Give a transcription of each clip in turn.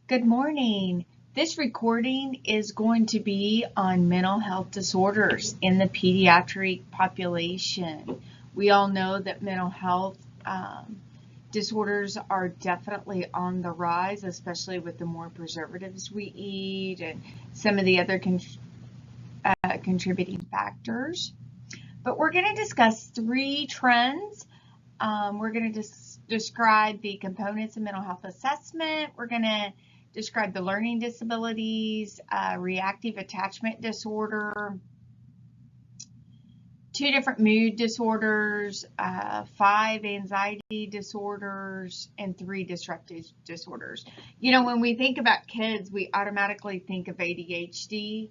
Good morning. This recording is going to be on mental health disorders in the pediatric population. We all know that mental health disorders are definitely on the rise, especially with the more preservatives we eat and some of the other contributing factors. But we're going to discuss three trends. We're going to describe the components of mental health assessment. We're going to describe the learning disabilities, reactive attachment disorder, 2 different mood disorders, 5 anxiety disorders, and 3 disruptive disorders. You know, when we think about kids, we automatically think of ADHD,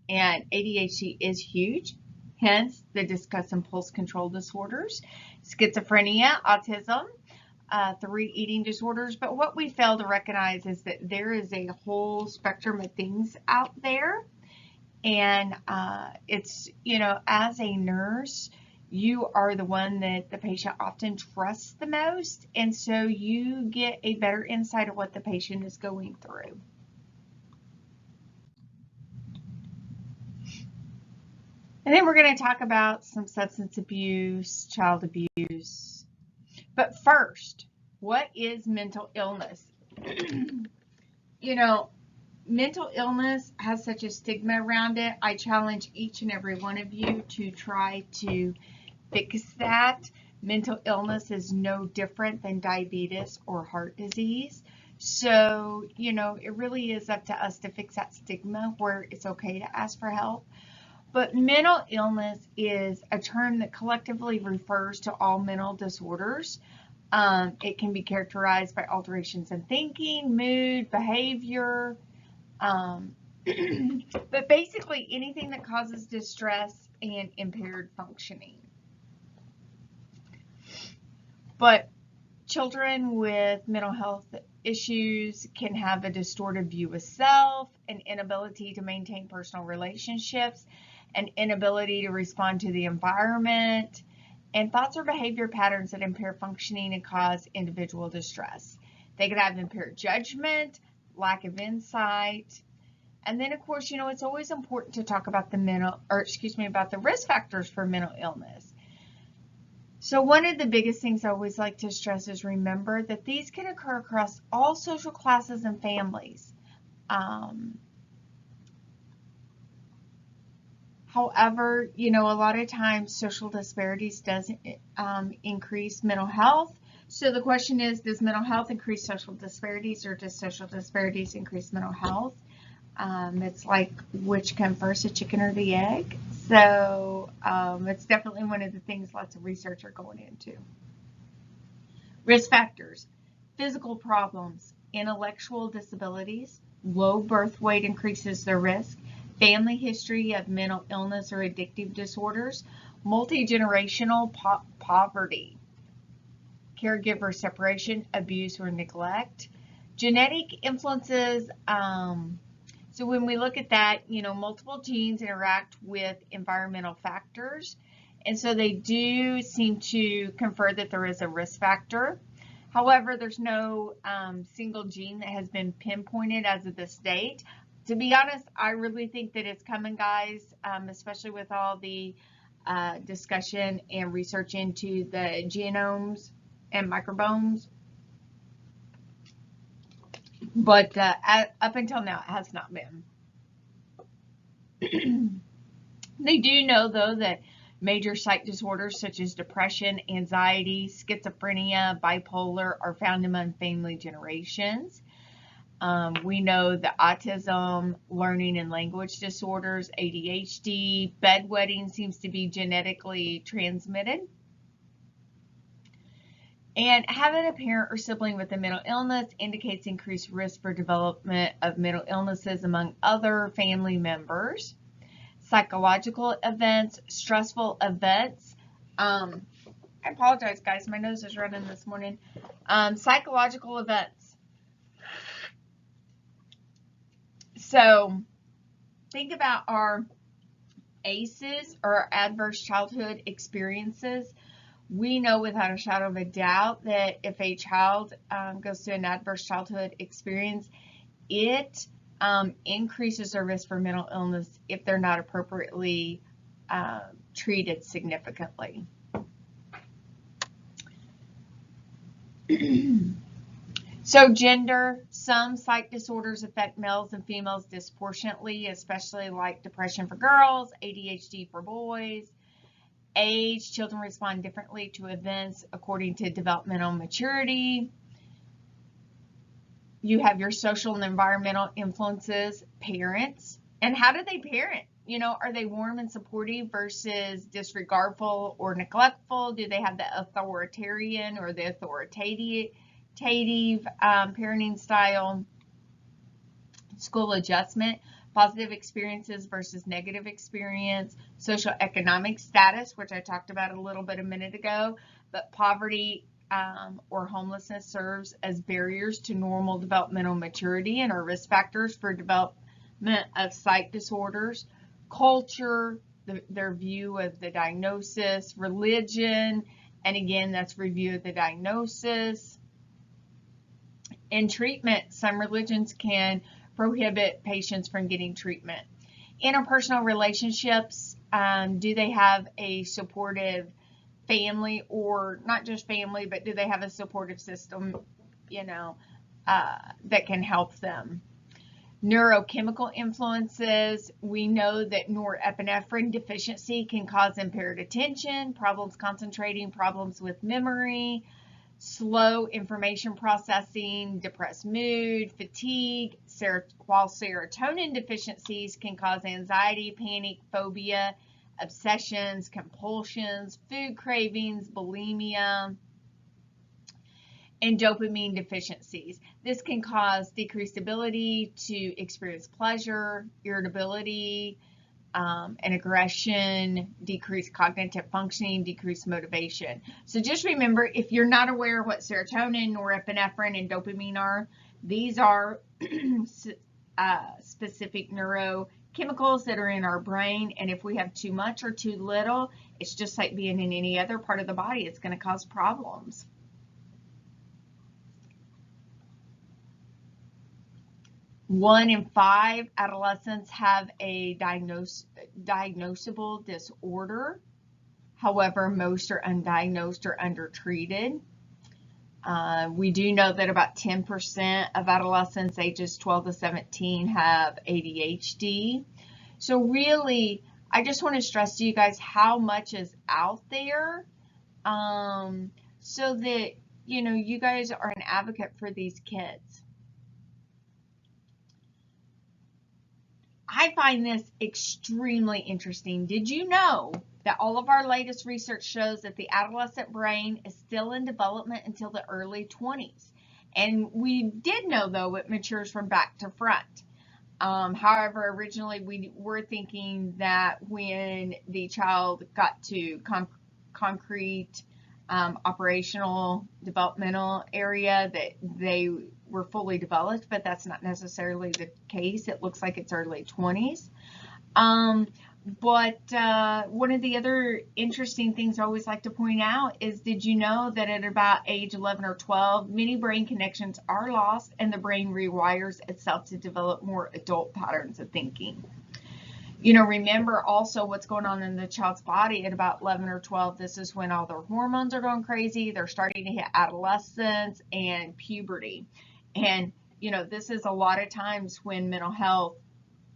and ADHD is huge. Hence, the discuss impulse control disorders, schizophrenia, autism, 3 eating disorders. But what we fail to recognize is that there is a whole spectrum of things out there. And it's, you know, as a nurse, you are the one that the patient often trusts the most. And so you get a better insight of what the patient is going through. And then we're going to talk about some substance abuse, child abuse. But first, what is mental illness? You know, mental illness has such a stigma around it. I challenge each and every one of you to try to fix that. Mental illness is no different than diabetes or heart disease. So, you know, it really is up to us to fix that stigma where it's okay to ask for help. But mental illness is a term that collectively refers to all mental disorders. It can be characterized by alterations in thinking, mood, behavior, but basically anything that causes distress and impaired functioning. But children with mental health issues can have a distorted view of self, an inability to maintain personal relationships, an inability to respond to the environment, and thoughts or behavior patterns that impair functioning and cause individual distress. They could have impaired judgment, lack of insight, and then of course, you know, it's always important to talk about about the risk factors for mental illness. So one of the biggest things I always like to stress is remember that these can occur across all social classes and families. However, you know, a lot of times social disparities does increase mental health. So the question is, does mental health increase social disparities, or does social disparities increase mental health? It's like, which came first, the chicken or the egg? So it's definitely one of the things lots of research are going into. Risk factors: physical problems, intellectual disabilities, low birth weight increases their risk, family history of mental illness or addictive disorders, multi-generational poverty, caregiver separation, abuse, or neglect, genetic influences. So when we look at that, you know, multiple genes interact with environmental factors, and so they do seem to confer that there is a risk factor. However, there's no single gene that has been pinpointed as of this date. To be honest, I really think that it's coming, guys, especially with all the discussion and research into the genomes and microbiomes. But up until now, it has not been. They do know, though, that major psych disorders such as depression, anxiety, schizophrenia, bipolar are found among family generations. We know that autism, learning and language disorders, ADHD, bedwetting seems to be genetically transmitted. And having a parent or sibling with a mental illness indicates increased risk for development of mental illnesses among other family members. Psychological events, stressful events. I apologize, guys. My nose is running this morning. Psychological events. So think about our ACEs, or our adverse childhood experiences. We know without a shadow of a doubt that if a child goes through an adverse childhood experience, it increases their risk for mental illness if they're not appropriately treated significantly. So gender, some psych disorders affect males and females disproportionately, especially like depression for girls, ADHD for boys. Age, children respond differently to events according to developmental maturity. You have your social and environmental influences, parents, and how do they parent? You know, are they warm and supportive versus disregardful or neglectful? Do they have the authoritarian or the authoritative parenting style? School adjustment, positive experiences versus negative experience, social economic status, which I talked about a little bit a minute ago, but poverty or homelessness serves as barriers to normal developmental maturity and are risk factors for development of psych disorders. Culture, their view of the diagnosis, religion, and again, that's review of the diagnosis. In treatment, some religions can prohibit patients from getting treatment. Interpersonal relationships, do they have a supportive family, or not just family, but do they have a supportive system, you know, that can help them? Neurochemical influences, we know that norepinephrine deficiency can cause impaired attention, problems concentrating, problems with memory, slow information processing, depressed mood, fatigue, while serotonin deficiencies can cause anxiety, panic, phobia, obsessions, compulsions, food cravings, bulimia, and dopamine deficiencies. This can cause decreased ability to experience pleasure, irritability, and aggression, decreased cognitive functioning, decreased motivation. So just remember, if you're not aware of what serotonin, norepinephrine, and dopamine are, these are specific neurochemicals that are in our brain, and if we have too much or too little, it's just like being in any other part of the body. It's going to cause problems. 1 in 5 adolescents have a diagnosable disorder. However, most are undiagnosed or undertreated. We do know that about 10% of adolescents ages 12 to 17 have ADHD. So really, I just want to stress to you guys how much is out there, so that, you know, you guys are an advocate for these kids. I find this extremely interesting. Did you know that all of our latest research shows that the adolescent brain is still in development until the early 20s? And we did know, though, it matures from back to front. However, originally we were thinking that when the child got to concrete operational developmental area that they were fully developed, but that's not necessarily the case. It looks like it's early 20s. But one of the other interesting things I always like to point out is, did you know that at about age 11 or 12, many brain connections are lost and the brain rewires itself to develop more adult patterns of thinking? You know, remember also what's going on in the child's body at about 11 or 12. This is when all their hormones are going crazy. They're starting to hit adolescence and puberty. And, you know, this is a lot of times when mental health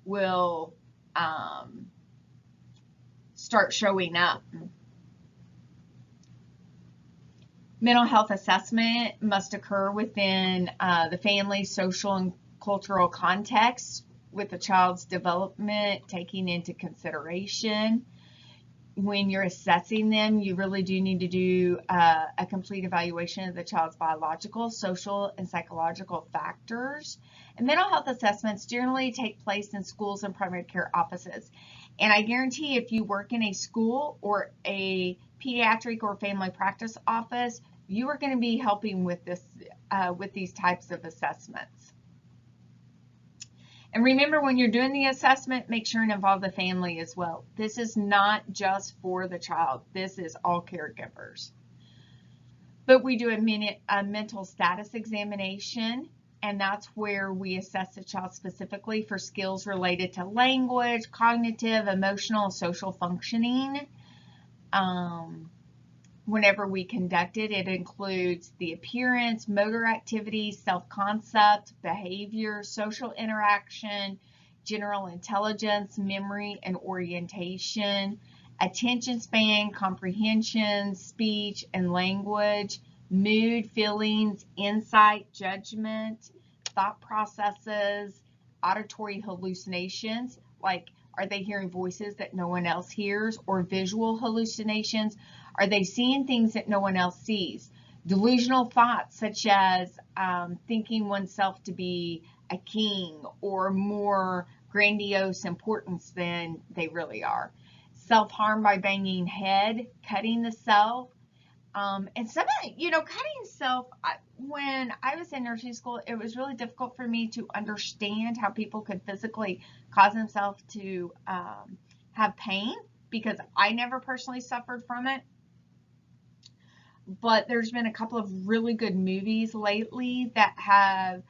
will start showing up. Mental health assessment must occur within the family, social, and cultural context, with the child's development taking into consideration. When you're assessing them, you really do need to do a complete evaluation of the child's biological, social, and psychological factors. And mental health assessments generally take place in schools and primary care offices. And I guarantee if you work in a school or a pediatric or family practice office, you are going to be helping with this, with these types of assessments. And remember, when you're doing the assessment, make sure and involve the family as well. This is not just for the child. This is all caregivers. But we do a mental status examination, and that's where we assess the child specifically for skills related to language, cognitive, emotional, social functioning. Whenever we conduct it, it includes the appearance, motor activity, self-concept, behavior, social interaction, general intelligence, memory and orientation, attention span, comprehension, speech and language, mood, feelings, insight, judgment, thought processes, auditory hallucinations, like are they hearing voices that no one else hears, or visual hallucinations? Are they seeing things that no one else sees? Delusional thoughts such as thinking oneself to be a king or more grandiose importance than they really are. Self-harm by banging head, cutting the self. And some of, cutting self, when I was in nursing school, it was really difficult for me to understand how people could physically cause themselves to have pain, because I never personally suffered from it. But there's been a couple of really good movies lately that have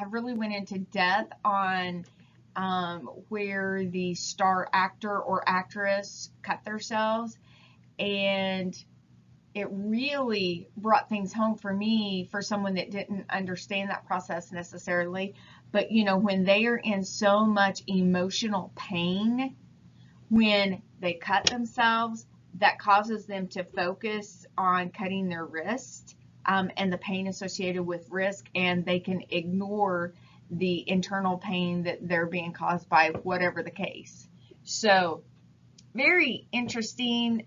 really went into depth on where the star actor or actress cut themselves, and it really brought things home for me, for someone that didn't understand that process necessarily. But when they are in so much emotional pain, when they cut themselves, that causes them to focus on cutting their wrist and the pain associated with risk, and they can ignore the internal pain that they're being caused by whatever the case. So very interesting.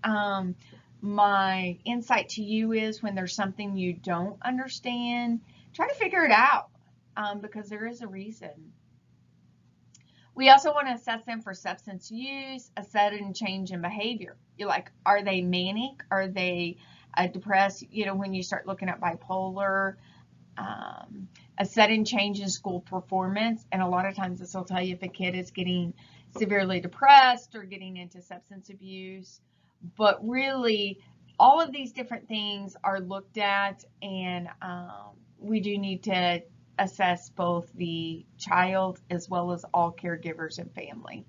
My insight to you is, when there's something you don't understand, try to figure it out, because there is a reason. We also want to assess them for substance use, a sudden change in behavior. You're like, are they manic? Are they depressed? When you start looking at bipolar, a sudden change in school performance. And a lot of times this will tell you if a kid is getting severely depressed or getting into substance abuse. But really, all of these different things are looked at, and we do need to assess both the child as well as all caregivers and family.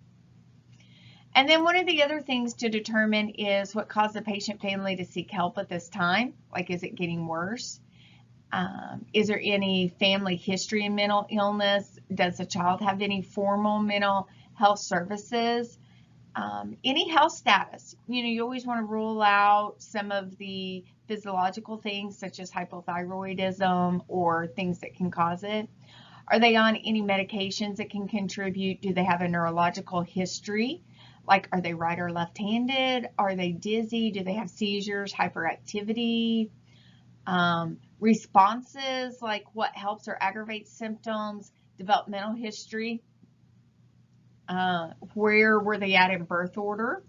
And then one of the other things to determine is what caused the patient family to seek help at this time. Like, is it getting worse? Is there any family history of mental illness? Does the child have any formal mental health services? Any health status. You always want to rule out some of the physiological things, such as hypothyroidism or things that can cause it. Are they on any medications that can contribute? Do they have a neurological history? Like, are they right or left-handed? Are they dizzy? Do they have seizures, hyperactivity? Responses, like what helps or aggravates symptoms, developmental history. Where were they at in birth order?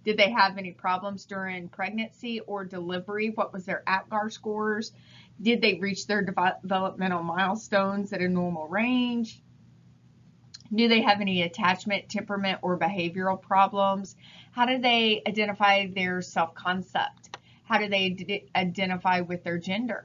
Did they have any problems during pregnancy or delivery? What was their APGAR scores? Did they reach their developmental milestones at a normal range? Do they have any attachment, temperament, or behavioral problems? How do they identify their self-concept? How do they identify with their gender?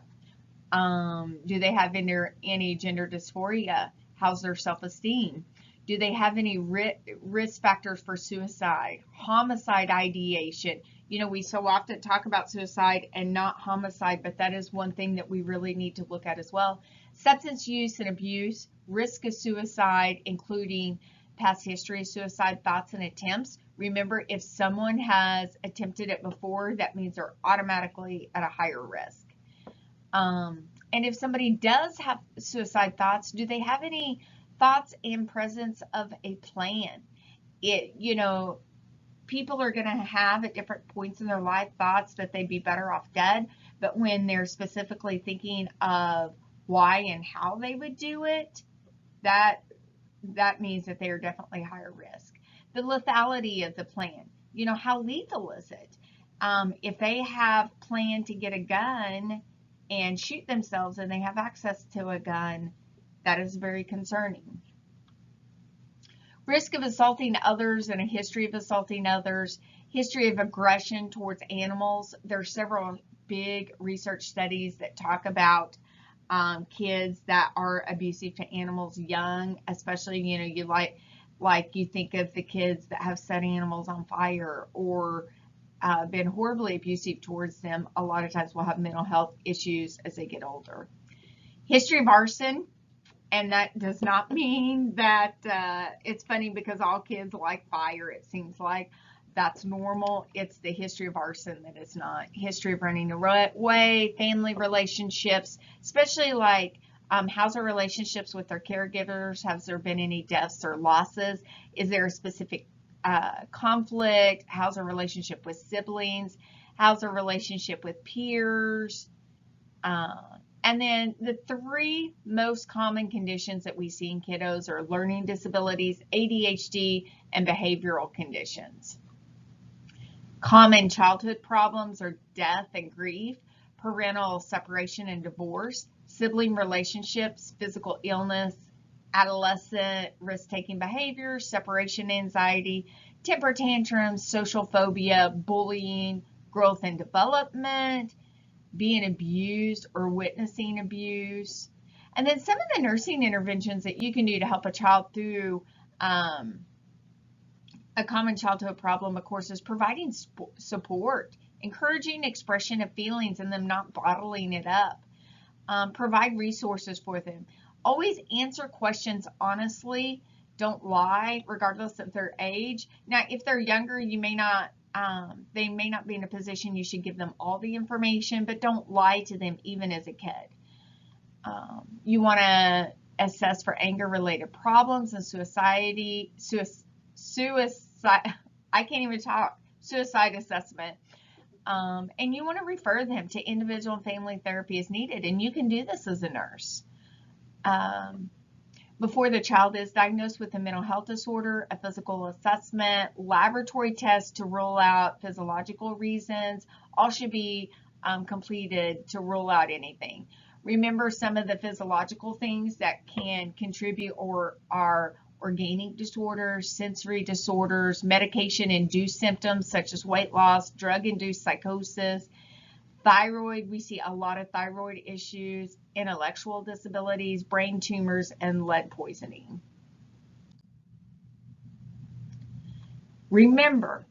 Do they have any gender dysphoria? How's their self-esteem? Do they have any risk factors for suicide, homicide ideation? We so often talk about suicide and not homicide, but that is one thing that we really need to look at as well. Substance use and abuse, risk of suicide, including past history of suicide, thoughts, and attempts. Remember, if someone has attempted it before, that means they're automatically at a higher risk. And if somebody does have suicide thoughts, do they have any thoughts and presence of a plan? People are going to have at different points in their life thoughts that they'd be better off dead, but when they're specifically thinking of why and how they would do it, that means that they are definitely higher risk. The lethality of the plan, how lethal is it? If they have planned to get a gun and shoot themselves and they have access to a gun, that is very concerning. Risk of assaulting others and a history of assaulting others, history of aggression towards animals. There are several big research studies that talk about kids that are abusive to animals young, especially, you like you think of the kids that have set animals on fire or been horribly abusive towards them. A lot of times will have mental health issues as they get older. History of arson, and that does not mean that it's funny because all kids like fire, it seems like. That's normal. It's the history of arson that is not. History of running away, family relationships, especially like how's our relationships with our caregivers? Has there been any deaths or losses? Is there a specific conflict? How's our relationship with siblings? How's our relationship with peers? And then the three most common conditions that we see in kiddos are learning disabilities, ADHD, and behavioral conditions. Common childhood problems are death and grief, parental separation and divorce, sibling relationships, physical illness, adolescent risk-taking behavior, separation anxiety, temper tantrums, social phobia, bullying, growth and development, being abused or witnessing abuse. And then some of the nursing interventions that you can do to help a child through a common childhood problem, of course, is providing support, encouraging expression of feelings and them not bottling it up. Provide resources for them. Always answer questions honestly. Don't lie, regardless of their age. Now, if they're younger, you may not, they may not be in a position you should give them all the information, but don't lie to them even as a kid. You want to assess for anger-related problems and suicide, I can't even talk, suicide assessment. And you want to refer them to individual and family therapy as needed. And you can do this as a nurse. Before the child is diagnosed with a mental health disorder, a physical assessment, laboratory tests to rule out physiological reasons, all should be completed to rule out anything. Remember some of the physiological things that can contribute or are organic disorders, sensory disorders, medication-induced symptoms such as weight loss, drug-induced psychosis, thyroid. We see a lot of thyroid issues, intellectual disabilities, brain tumors, and lead poisoning. Remember,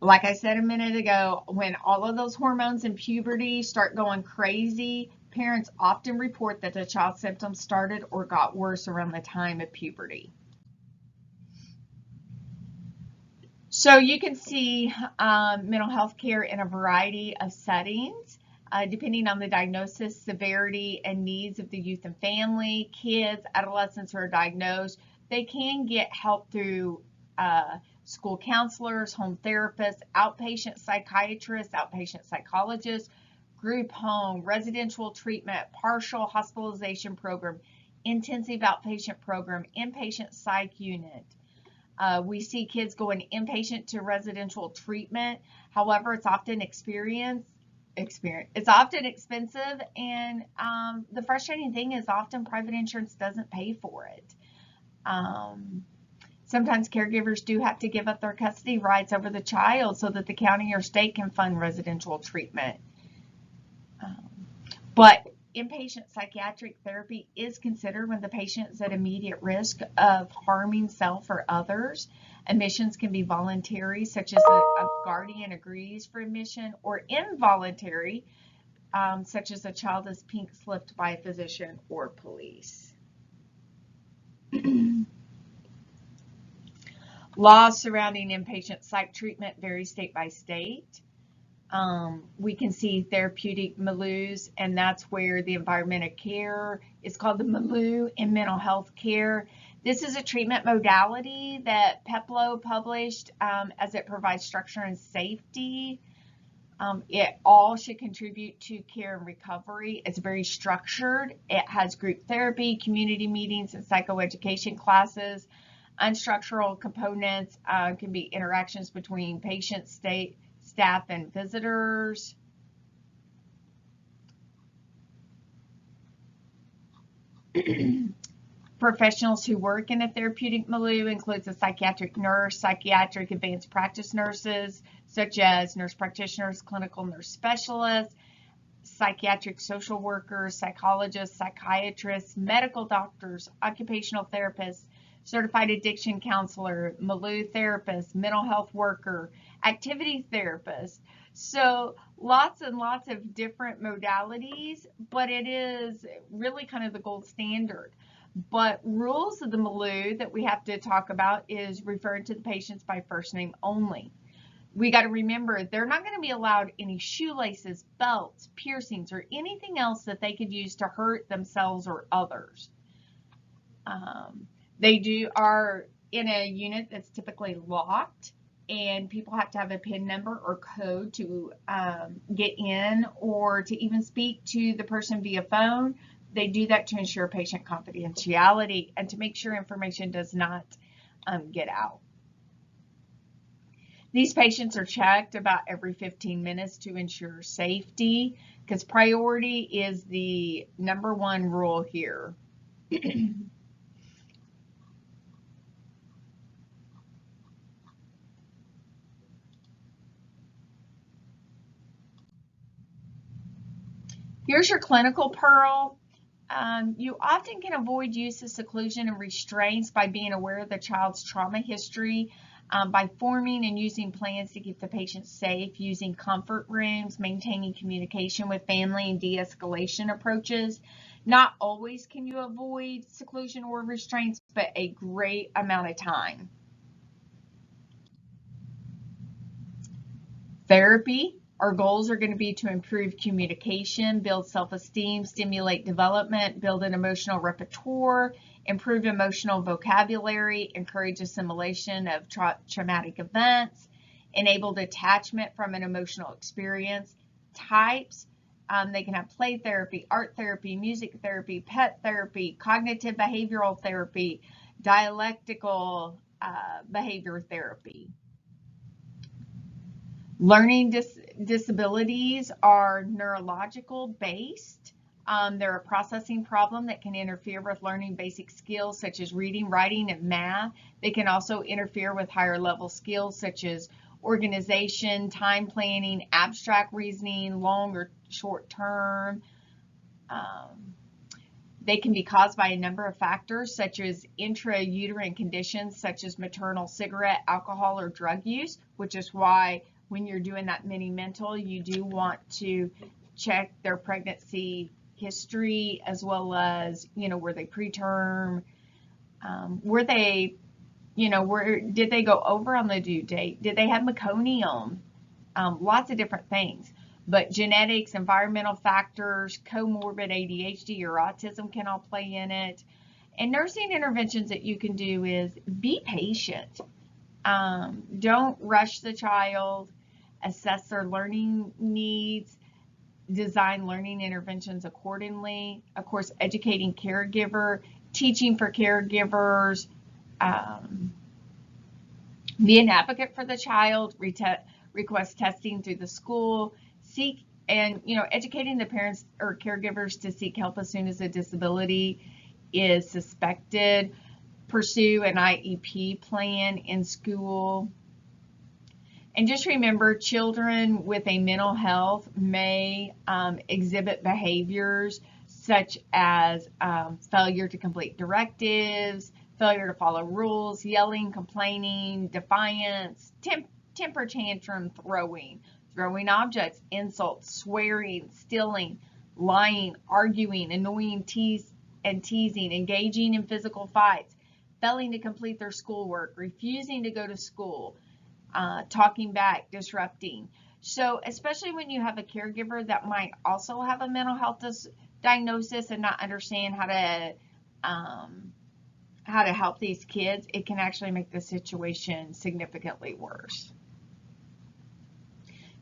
like I said a minute ago, when all of those hormones in puberty start going crazy, parents often report that the child's symptoms started or got worse around the time of puberty. So you can see mental health care in a variety of settings, depending on the diagnosis, severity, and needs of the youth and family. Kids, adolescents who are diagnosed, they can get help through school counselors, home therapists, outpatient psychiatrists, outpatient psychologists, group home, residential treatment, partial hospitalization program, intensive outpatient program, inpatient psych unit. We see kids going inpatient to residential treatment. However, it's often it's often expensive, and the frustrating thing is often private insurance doesn't pay for it. Sometimes caregivers do have to give up their custody rights over the child so that the county or state can fund residential treatment. But inpatient psychiatric therapy is considered when the patient is at immediate risk of harming self or others. Admissions can be voluntary, such as a guardian agrees for admission, or involuntary, such as a child is pink slipped by a physician or police. Laws surrounding inpatient psych treatment vary state by state. We can see therapeutic milieus, and that's where the environment of care is called the milieu in mental health care. This is a treatment modality that Peplo published as it provides structure and safety. It all should contribute to care and recovery. It's very structured. It has group therapy, community meetings, and psychoeducation classes. Unstructural components can be interactions between patient, staff, and visitors. Professionals who work in a therapeutic milieu includes a psychiatric nurse, psychiatric advanced practice nurses, such as nurse practitioners, clinical nurse specialists, psychiatric social workers, psychologists, psychiatrists, medical doctors, occupational therapists, certified addiction counselor, MALU therapist, mental health worker, activity therapist. So lots and lots of different modalities, but it is really kind of the gold standard. But rules of the MALU that we have to talk about is referring to the patients by first name only. We got to remember they're not going to be allowed any shoelaces, belts, piercings, or anything else that they could use to hurt themselves or others. They are in a unit that's typically locked, and people have to have a PIN number or code to get in or to even speak to the person via phone. They do that to ensure patient confidentiality and to make sure information does not get out. These patients are checked about every 15 minutes to ensure safety, because priority is the #1 rule here. Here's your clinical pearl. You often can avoid use of seclusion and restraints by being aware of the child's trauma history, by forming and using plans to keep the patient safe, using comfort rooms, maintaining communication with family, and de-escalation approaches. Not always can you avoid seclusion or restraints, but a great amount of time. Therapy. Our goals are going to be to improve communication, build self-esteem, stimulate development, build an emotional repertoire, improve emotional vocabulary, encourage assimilation of traumatic events, enable detachment from an emotional experience. Types, they can have play therapy, art therapy, music therapy, pet therapy, cognitive behavioral therapy, dialectical behavior therapy. Learning disabilities are neurological based. They're a processing problem that can interfere with learning basic skills such as reading, writing, and math. They can also interfere with higher level skills such as organization, time planning, abstract reasoning, long or short term. They can be caused by a number of factors such as intrauterine conditions such as maternal cigarette, alcohol, or drug use, which is why when you're doing that mini mental, you do want to check their pregnancy history as well as, were they preterm? Were they, did they go over on the due date? Did they have meconium? Lots of different things. But genetics, environmental factors, comorbid ADHD or autism can all play in it. And nursing interventions that you can do is be patient. Don't rush the child, assess their learning needs, design learning interventions accordingly. Of course, educating caregiver, teaching for caregivers, be an advocate for the child, request testing through the school, seek and, educating the parents or caregivers to seek help as soon as a disability is suspected. Pursue an IEP plan in school. And just remember, children with a mental health may exhibit behaviors such as failure to complete directives, failure to follow rules, yelling, complaining, defiance, temper tantrum throwing objects, insults, swearing, stealing, lying, arguing, annoying, teasing, engaging in physical fights, failing to complete their schoolwork, refusing to go to school, talking back, disrupting. So especially when you have a caregiver that might also have a mental health diagnosis and not understand how to help these kids, it can actually make the situation significantly worse.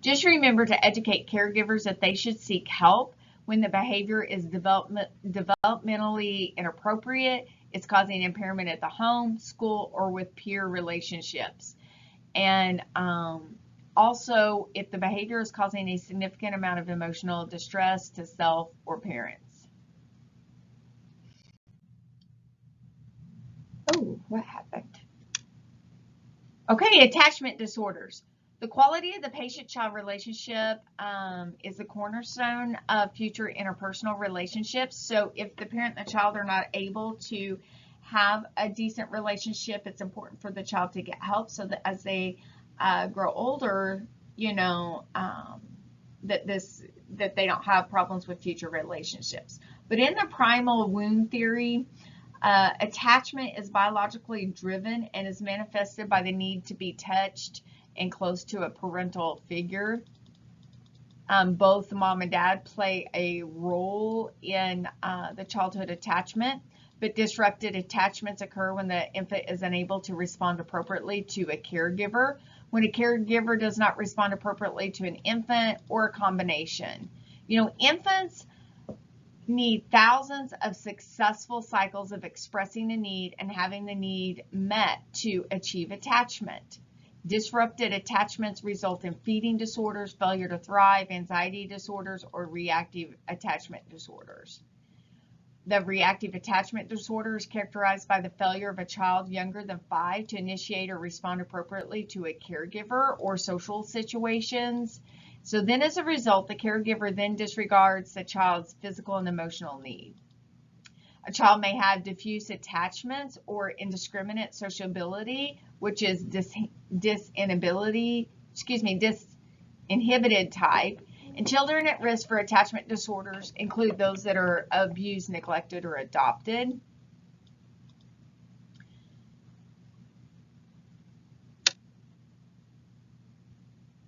Just remember to educate caregivers that they should seek help when the behavior is developmentally inappropriate, it's causing impairment at the home, school, or with peer relationships. And also, if the behavior is causing a significant amount of emotional distress to self or parents. Oh, what happened? Okay, attachment disorders. The quality of the patient-child relationship is the cornerstone of future interpersonal relationships. So if the parent and the child are not able to have a decent relationship, it's important for the child to get help so that as they grow older, you know, that they don't have problems with future relationships. But in the primal wound theory, attachment is biologically driven and is manifested by the need to be touched and close to a parental figure. Both mom and dad play a role in the childhood attachment, but disrupted attachments occur when the infant is unable to respond appropriately to a caregiver, when a caregiver does not respond appropriately to an infant, or a combination. You know, infants need thousands of successful cycles of expressing a need and having the need met to achieve attachment. Disrupted attachments result in feeding disorders, failure to thrive, anxiety disorders, or reactive attachment disorders. The reactive attachment disorder is characterized by the failure of a child younger than 5 to initiate or respond appropriately to a caregiver or social situations. So then as a result, the caregiver then disregards the child's physical and emotional need. A child may have diffuse attachments or indiscriminate sociability, which is disinhibited type. And children at risk for attachment disorders include those that are abused, neglected, or adopted.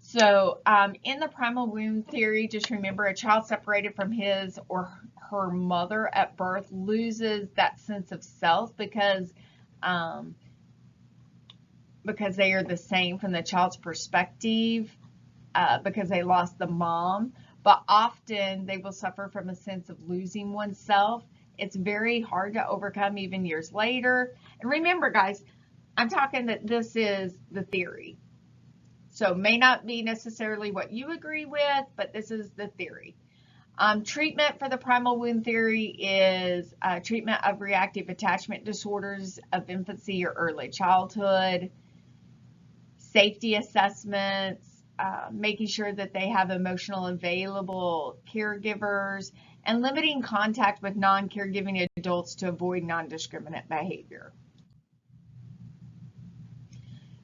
So in the primal wound theory, just remember a child separated from his or her mother at birth loses that sense of self because they are the same from the child's perspective, because they lost the mom, but often they will suffer from a sense of losing oneself. It's very hard to overcome even years later. And remember, guys, I'm talking that this is the theory. So may not be necessarily what you agree with, but this is the theory. Treatment for the primal wound theory is treatment of reactive attachment disorders of infancy or early childhood, safety assessments, making sure that they have emotional available caregivers, and limiting contact with non-caregiving adults to avoid non-discriminant behavior.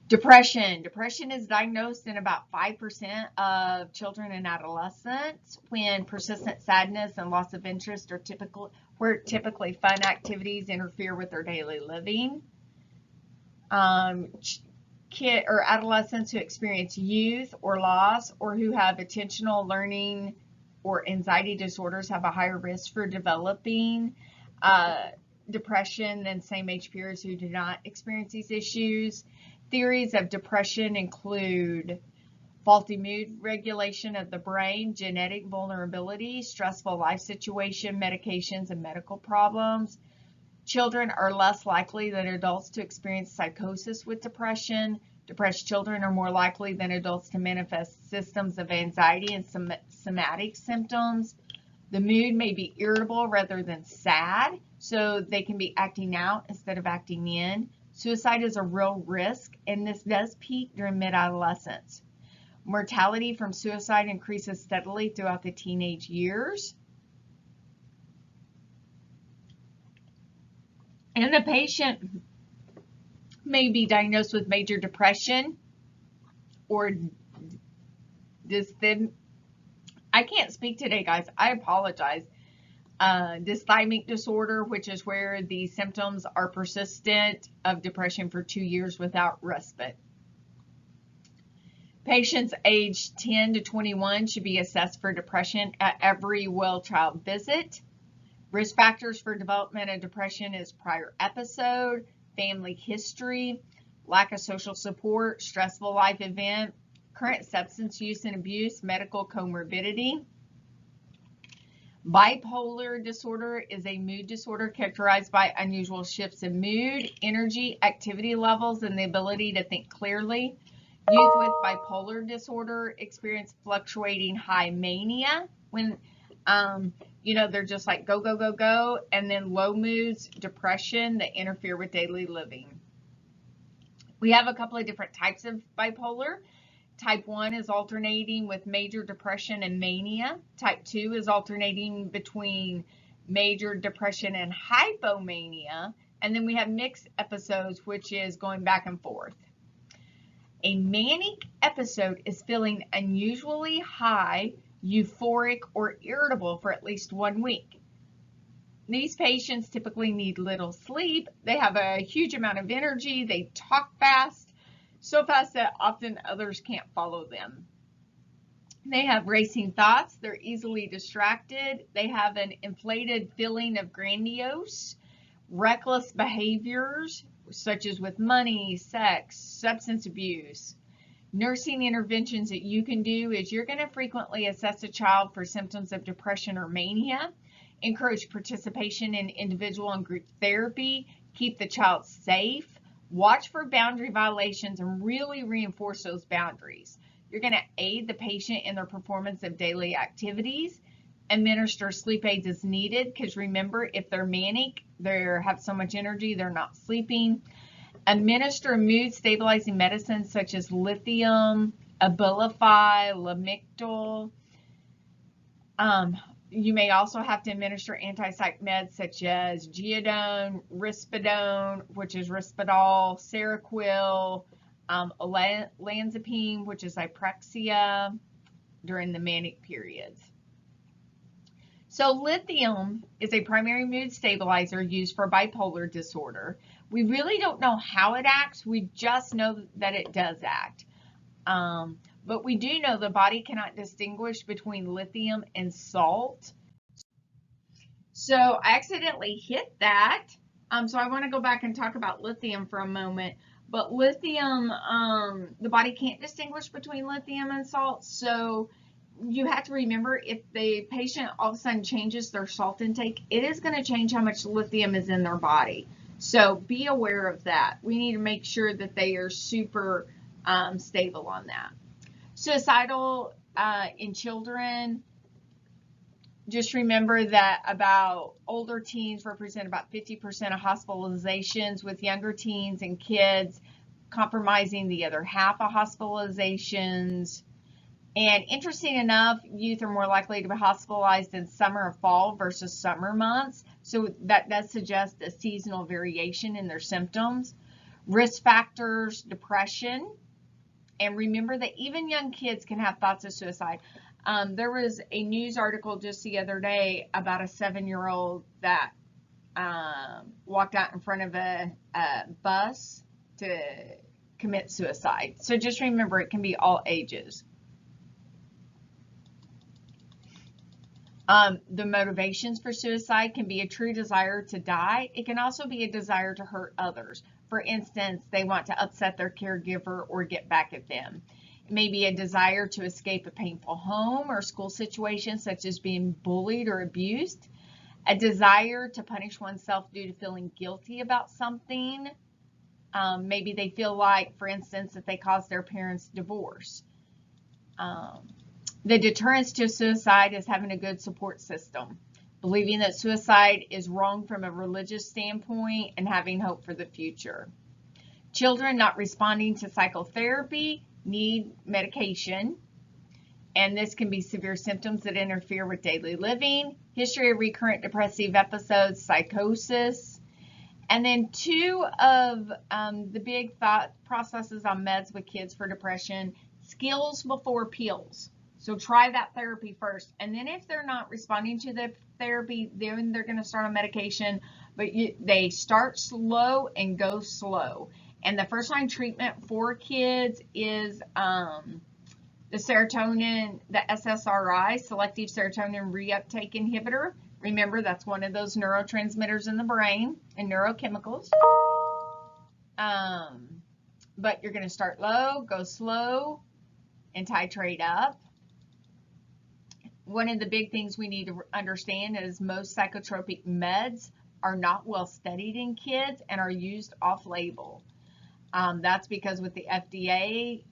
Depression. Depression is diagnosed in about 5% of children and adolescents when persistent sadness and loss of interest are typically fun activities interfere with their daily living. Adolescents who experience youth or loss or who have attentional learning or anxiety disorders have a higher risk for developing depression than same age peers who do not experience these issues. Theories of depression include faulty mood regulation of the brain, genetic vulnerability, stressful life situation, medications, and medical problems. Children are less likely than adults to experience psychosis with depression. Depressed children are more likely than adults to manifest symptoms of anxiety and somatic symptoms. The mood may be irritable rather than sad, so they can be acting out instead of acting in. Suicide is a real risk, and this does peak during mid-adolescence. Mortality from suicide increases steadily throughout the teenage years. And the patient may be diagnosed with major depression or I can't speak today, guys. I apologize. Dysthymic disorder, which is where the symptoms are persistent of depression for 2 years without respite. Patients aged 10 to 21 should be assessed for depression at every well child visit. Risk factors for development of depression is prior episode, family history, lack of social support, stressful life event, current substance use and abuse, medical comorbidity. Bipolar disorder is a mood disorder characterized by unusual shifts in mood, energy, activity levels, and the ability to think clearly. Youth with bipolar disorder experience fluctuating high mania when, they're just like go, go, go, go, and then low moods, depression that interfere with daily living. We have a couple of different types of bipolar. Type 1 is alternating with major depression and mania. Type 2 is alternating between major depression and hypomania. And then we have mixed episodes, which is going back and forth. A manic episode is feeling unusually high, euphoric, or irritable for at least 1 week. These patients typically need little sleep. They have a huge amount of energy. They talk fast, so fast that often others can't follow them. They have racing thoughts. They're easily distracted. They have an inflated feeling of grandiose, reckless behaviors, such as with money, sex, substance abuse. Nursing interventions that you can do is you're going to frequently assess a child for symptoms of depression or mania, encourage participation in individual and group therapy, keep the child safe, watch for boundary violations, and really reinforce those boundaries. You're going to aid the patient in their performance of daily activities, administer sleep aids as needed, because remember, if they're manic, they have so much energy, they're not sleeping. Administer mood stabilizing medicines such as lithium, Abilify, Lamictal. You may also have to administer anti-psych meds such as Geodone, Risperidone, which is Risperdal, Seroquel, Olanzapine, which is Zyprexa, during the manic periods. So lithium is a primary mood stabilizer used for bipolar disorder. We really don't know how it acts. We just know that it does act. But we do know the body cannot distinguish between lithium and salt. So I accidentally hit that. So I want to go back and talk about lithium for a moment. But lithium, the body can't distinguish between lithium and salt. So you have to remember, if the patient all of a sudden changes their salt intake, it is going to change how much lithium is in their body. So be aware of that. We need to make sure that they are super stable on that. Suicidal in children, just remember that about older teens represent about 50% of hospitalizations, with younger teens and kids comprising the other half of hospitalizations. And interesting enough, youth are more likely to be hospitalized in summer or fall versus summer months. So that does suggest a seasonal variation in their symptoms. Risk factors, depression. And remember that even young kids can have thoughts of suicide. There was a news article just the other day about a 7-year-old that walked out in front of a bus to commit suicide. So just remember, it can be all ages. The motivations for suicide can be a true desire to die. It can also be a desire to hurt others. For instance, they want to upset their caregiver or get back at them. It may be a desire to escape a painful home or school situation, such as being bullied or abused. A desire to punish oneself due to feeling guilty about something. Maybe they feel like, for instance, that they caused their parents' divorce. The deterrence to suicide is having a good support system, believing that suicide is wrong from a religious standpoint, and having hope for the future. Children not responding to psychotherapy need medication, and this can be severe symptoms that interfere with daily living, history of recurrent depressive episodes, psychosis. And then 2 of the big thought processes on meds with kids for depression: skills before pills. So try that therapy first, and then if they're not responding to the therapy, then they're going to start on medication. But they start slow and go slow. And the first line treatment for kids is the serotonin, the SSRI, selective serotonin reuptake inhibitor. Remember, that's one of those neurotransmitters in the brain and neurochemicals. But you're going to start low, go slow, and titrate up. One of the big things we need to understand is most psychotropic meds are not well studied in kids and are used off-label. That's because with the FDA,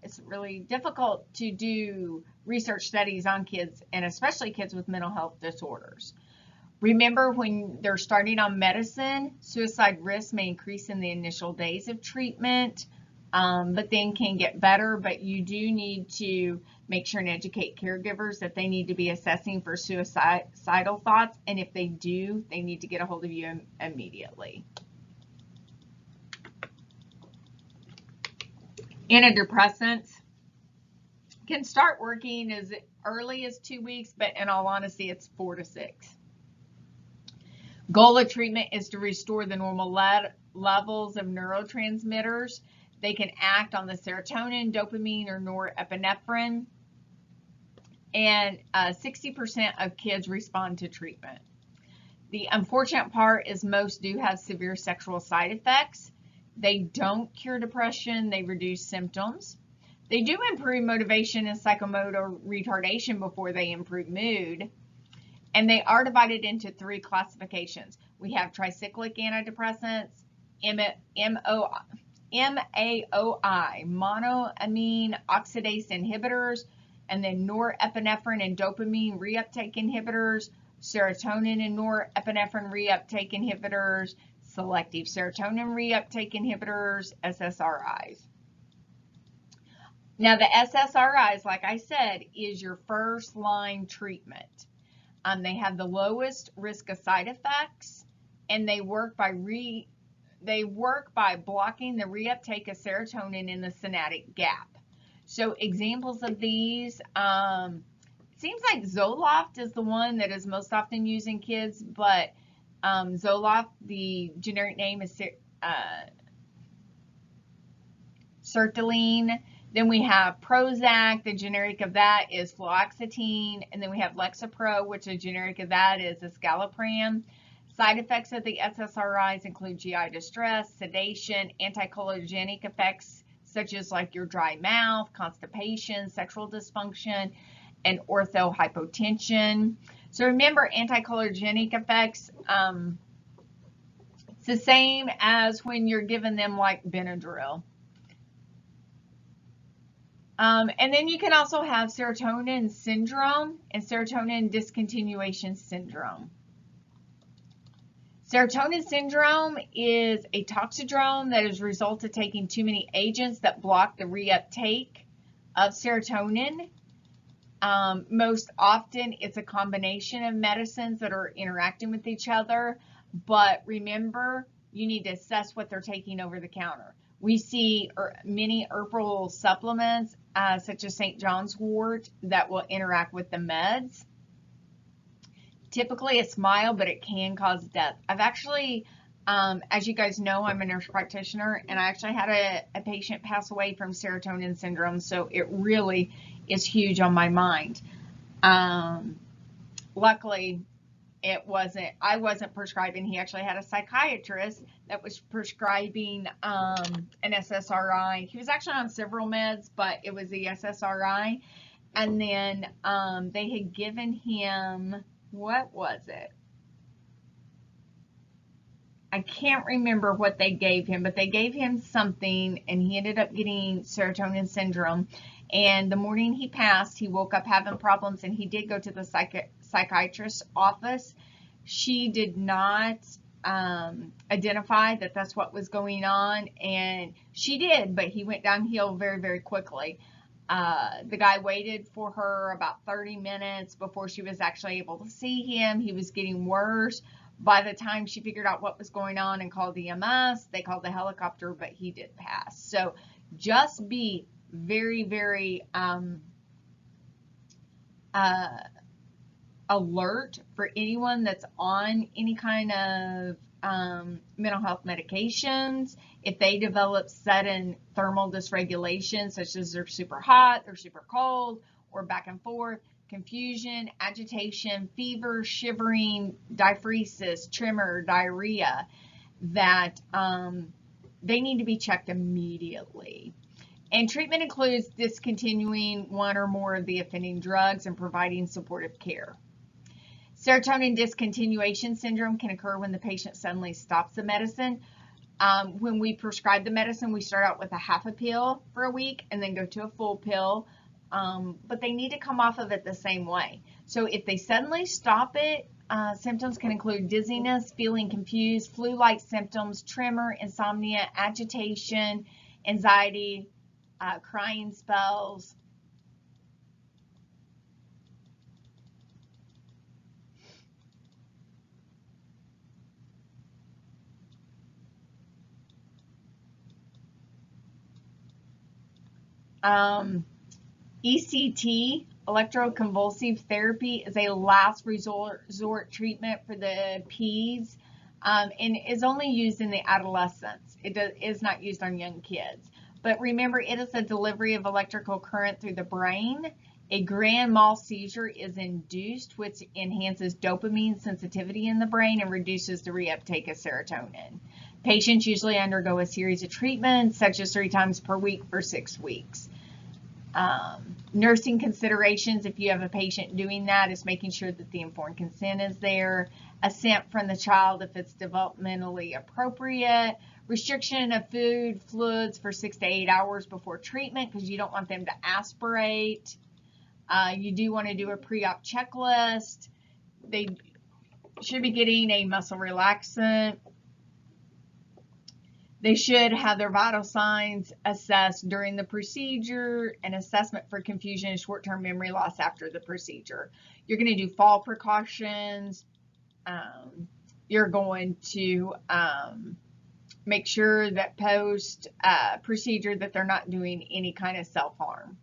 it's really difficult to do research studies on kids, and especially kids with mental health disorders. Remember, when they're starting on medicine, suicide risk may increase in the initial days of treatment. but then can get better. But you do need to make sure and educate caregivers that they need to be assessing for suicidal thoughts. And if they do, they need to get a hold of you immediately. Antidepressants can start working as early as 2 weeks, but in all honesty, it's 4 to 6. Goal of treatment is to restore the normal levels of neurotransmitters. They can act on the serotonin, dopamine, or norepinephrine. And 60% of kids respond to treatment. The unfortunate part is most do have severe sexual side effects. They don't cure depression. They reduce symptoms. They do improve motivation and psychomotor retardation before they improve mood. And they are divided into 3 classifications. We have tricyclic antidepressants, MAOI, monoamine oxidase inhibitors, and then norepinephrine and dopamine reuptake inhibitors, serotonin and norepinephrine reuptake inhibitors, selective serotonin reuptake inhibitors, SSRIs. Now the SSRIs, like I said, is your first line treatment. They have the lowest risk of side effects, and they work by blocking the reuptake of serotonin in the synaptic gap. So examples of these, seems like Zoloft is the one that is most often used in kids, but Zoloft, the generic name is sertraline. Then we have Prozac, the generic of that is fluoxetine, and then we have Lexapro, which the generic of that is escitalopram. Side effects of the SSRIs include GI distress, sedation, anticholinergic effects such as like your dry mouth, constipation, sexual dysfunction, and orthohypotension. So remember, anticholinergic effects, it's the same as when you're giving them like Benadryl. And then you can also have serotonin syndrome and serotonin discontinuation syndrome. Serotonin syndrome is a toxidrome that is a result of taking too many agents that block the reuptake of serotonin. Most often it's a combination of medicines that are interacting with each other, but remember, you need to assess what they're taking over the counter. We see many herbal supplements, such as St. John's wort, that will interact with the meds. Typically it's mild, but it can cause death. I've actually, as you guys know, I'm a nurse practitioner, and I actually had a patient pass away from serotonin syndrome, so it really is huge on my mind. Luckily, I wasn't prescribing. He actually had a psychiatrist that was prescribing an SSRI. He was actually on several meds, but it was the SSRI. And then they had given him, what was it? I can't remember what they gave him, but they gave him something, and he ended up getting serotonin syndrome. And the morning he passed, he woke up having problems, and he did go to the psychiatrist's office. She did not identify that that's what was going on, and she did, but he went downhill very, very quickly. The guy waited for her about 30 minutes before she was actually able to see him. He was getting worse. By the time she figured out what was going on and called the EMS, they called the helicopter, but he did pass. So just be very, very alert for anyone that's on any kind of mental health medications. If they develop sudden thermal dysregulation, such as they're super hot, they're super cold, or back and forth, confusion, agitation, fever, shivering, diaphoresis, tremor, diarrhea, that they need to be checked immediately. And treatment includes discontinuing one or more of the offending drugs and providing supportive care. Serotonin discontinuation syndrome can occur when the patient suddenly stops the medicine. When we prescribe the medicine, we start out with a half a pill for a week and then go to a full pill. But they need to come off of it the same way. So if they suddenly stop it, symptoms can include dizziness, feeling confused, flu-like symptoms, tremor, insomnia, agitation, anxiety, crying spells. ECT, electroconvulsive therapy, is a last resort treatment for the Peds, and is only used in the adolescents. It is not used on young kids. But remember, it is a delivery of electrical current through the brain. A grand mal seizure is induced, which enhances dopamine sensitivity in the brain and reduces the reuptake of serotonin. Patients usually undergo a series of treatments, such as 3 times per week for 6 weeks. Nursing considerations, if you have a patient doing that, is making sure that the informed consent is there, assent from the child if it's developmentally appropriate, restriction of food, fluids for 6 to 8 hours before treatment because you don't want them to aspirate. You do want to do a pre-op checklist. They should be getting a muscle relaxant. They should have their vital signs assessed during the procedure, and assessment for confusion and short-term memory loss after the procedure. You're going to do fall precautions. You're going to make sure that post procedure that they're not doing any kind of self-harm.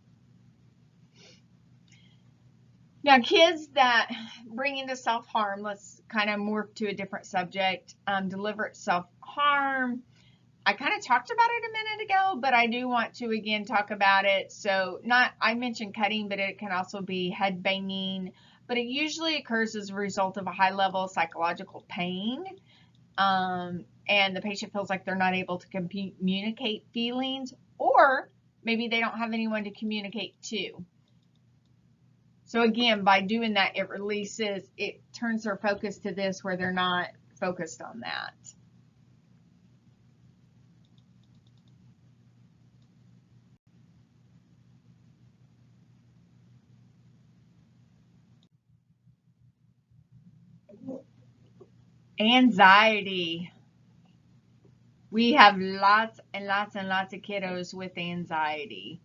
Now, kids that bring into self-harm, let's kind of morph to a different subject. Deliberate self-harm. I kind of talked about it a minute ago, but I do want to again talk about it. So I mentioned cutting, but it can also be head banging, but it usually occurs as a result of a high level of psychological pain. And the patient feels like they're not able to communicate feelings, or maybe they don't have anyone to communicate to. So again, by doing that, it turns their focus to this where they're not focused on that. Anxiety. We have lots and lots and lots of kiddos with anxiety.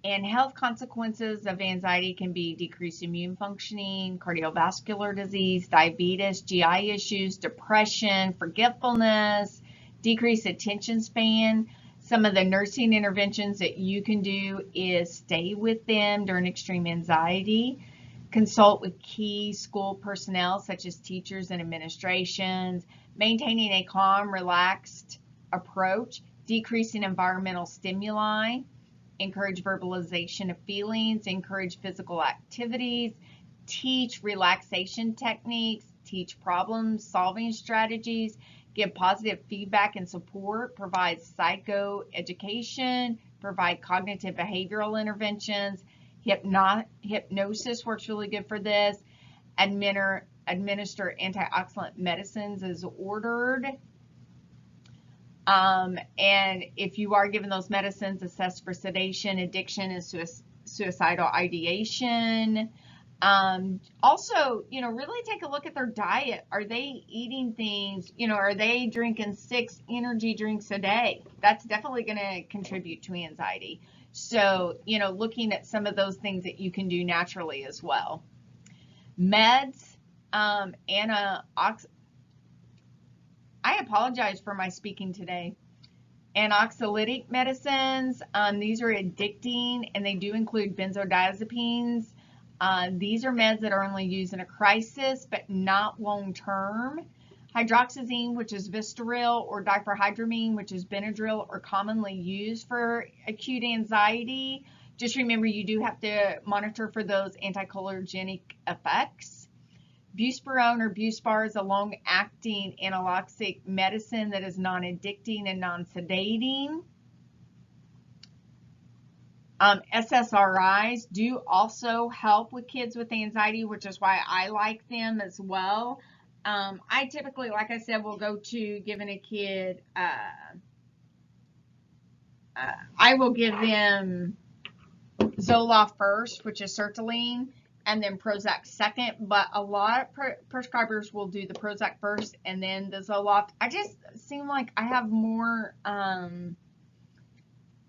And health consequences of anxiety can be decreased immune functioning, cardiovascular disease, diabetes, GI issues, depression, forgetfulness, decreased attention span. Some of the nursing interventions that you can do is stay with them during extreme anxiety. Consult with key school personnel such as teachers and administrations, maintaining a calm, relaxed approach, decreasing environmental stimuli, encourage verbalization of feelings, encourage physical activities, teach relaxation techniques, teach problem-solving strategies, give positive feedback and support, provide psychoeducation, provide cognitive behavioral interventions. Hypnosis works really good for this. Administer antioxidant medicines as ordered. And if you are given those medicines, assess for sedation, addiction, and suicidal ideation. Also, really take a look at their diet. Are they eating things, are they drinking 6 energy drinks a day? That's definitely going to contribute to anxiety. So, looking at some of those things that you can do naturally as well. Meds, I apologize for my speaking today. Anxiolytic medicines, these are addicting, and they do include benzodiazepines. These are meds that are only used in a crisis, but not long-term. Hydroxyzine, which is Vistaril, or diphenhydramine, which is Benadryl, are commonly used for acute anxiety. Just remember, you do have to monitor for those anticholinergic effects. Buspirone or Buspar is a long-acting analoxic medicine that is non-addicting and non-sedating. SSRIs do also help with kids with anxiety, which is why I like them as well. I typically, like I said, will go to giving a kid, I will give them Zoloft first, which is sertraline, and then Prozac second, but a lot of prescribers will do the Prozac first and then the Zoloft. I just seem like I have more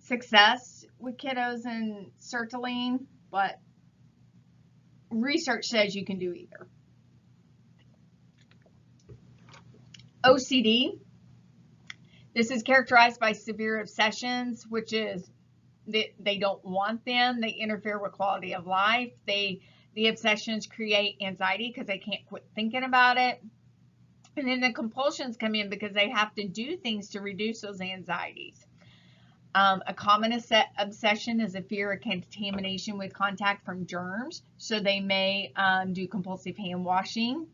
success with kiddos and sertraline, but research says you can do either. OCD. This is characterized by severe obsessions, which is they don't want them. They interfere with quality of life. The obsessions create anxiety because they can't quit thinking about it. And then the compulsions come in because they have to do things to reduce those anxieties. A common obsession is a fear of contamination with contact from germs. So they may do compulsive hand washing.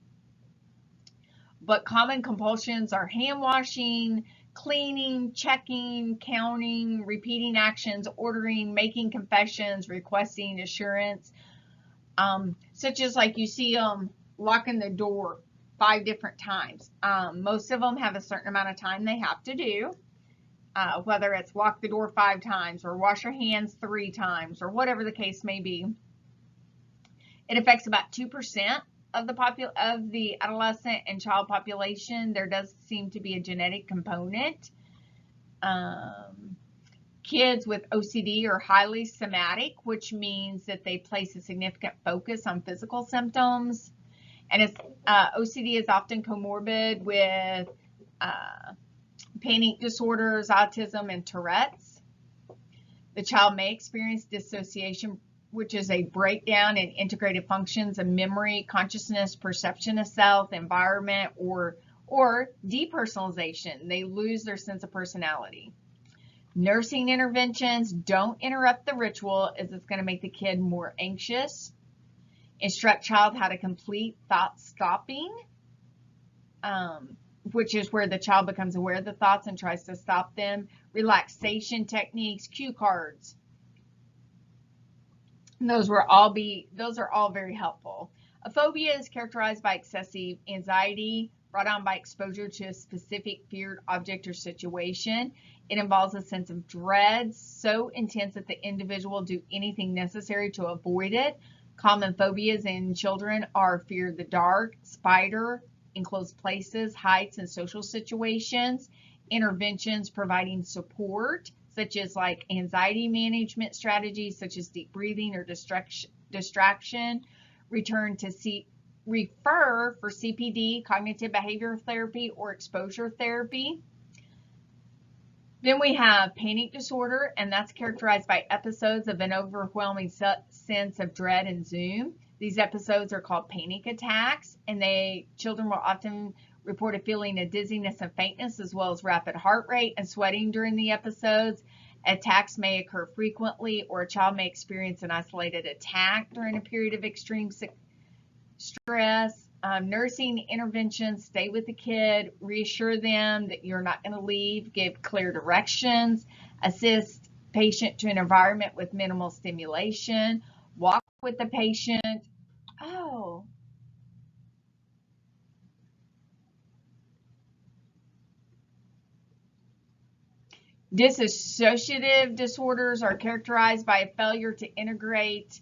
But common compulsions are hand washing, cleaning, checking, counting, repeating actions, ordering, making confessions, requesting assurance. Such as like you see them locking the door 5 different times. Most of them have a certain amount of time they have to do, whether it's lock the door 5 times or wash your hands 3 times or whatever the case may be. It affects about 2% of the adolescent and child population. There does seem to be a genetic component. Kids with OCD are highly somatic, which means that they place a significant focus on physical symptoms. And OCD is often comorbid with panic disorders, autism, and Tourette's. The child may experience dissociation, which is a breakdown in integrated functions of memory, consciousness, perception of self, environment, or depersonalization. They lose their sense of personality. Nursing interventions don't interrupt the ritual, as it's going to make the kid more anxious. Instruct child how to complete thought stopping, which is where the child becomes aware of the thoughts and tries to stop them. Relaxation techniques, cue cards. And those are all very helpful. A phobia is characterized by excessive anxiety brought on by exposure to a specific feared object or situation. It involves a sense of dread so intense that the individual will do anything necessary to avoid it. Common phobias in children are fear of the dark, spider, enclosed places, heights, and social situations. Interventions providing support, such as like anxiety management strategies, such as deep breathing or distraction. Refer for CPD, cognitive behavioral therapy, or exposure therapy. Then we have panic disorder, and that's characterized by episodes of an overwhelming sense of dread and doom. These episodes are called panic attacks, and children will often report a feeling of dizziness and faintness, as well as rapid heart rate and sweating during the episodes. Attacks may occur frequently, or a child may experience an isolated attack during a period of extreme stress. Nursing interventions, stay with the kid, reassure them that you're not going to leave, give clear directions, assist patient to an environment with minimal stimulation, walk with the patient. Dissociative disorders are characterized by a failure to integrate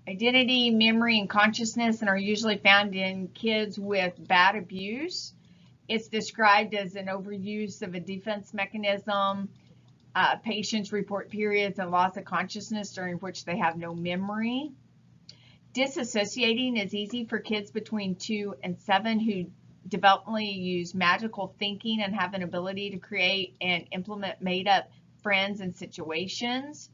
identity, memory, and consciousness, and are usually found in kids with bad abuse. It's described as an overuse of a defense mechanism. Patients report periods of loss of consciousness during which they have no memory. Disassociating is easy for kids between 2 and 7 who developmentally use magical thinking and have an ability to create and implement made-up friends and situations.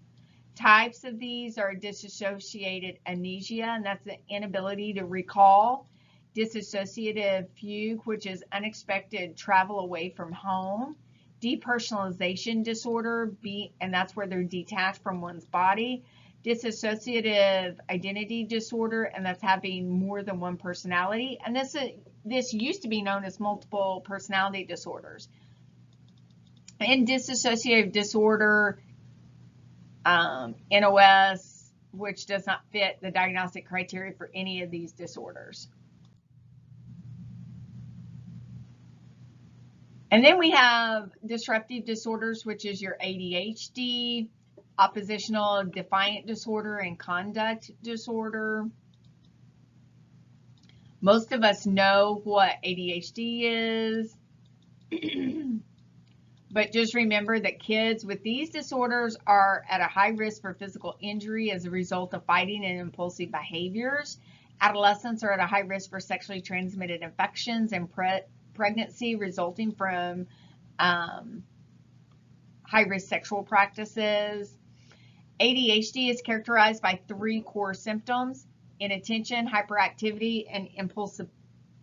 Types of these are dissociated amnesia, and that's the inability to recall. Dissociative fugue, which is unexpected travel away from home. Depersonalization disorder, and that's where they're detached from one's body. Dissociative identity disorder, and that's having more than one personality. And this used to be known as multiple personality disorders. In dissociative disorder, NOS, which does not fit the diagnostic criteria for any of these disorders. And then we have disruptive disorders, which is your ADHD, oppositional defiant disorder, and conduct disorder. Most of us know what ADHD is. But just remember that kids with these disorders are at a high risk for physical injury as a result of fighting and impulsive behaviors. Adolescents are at a high risk for sexually transmitted infections and pregnancy resulting from high-risk sexual practices. ADHD is characterized by 3 core symptoms: inattention, hyperactivity, and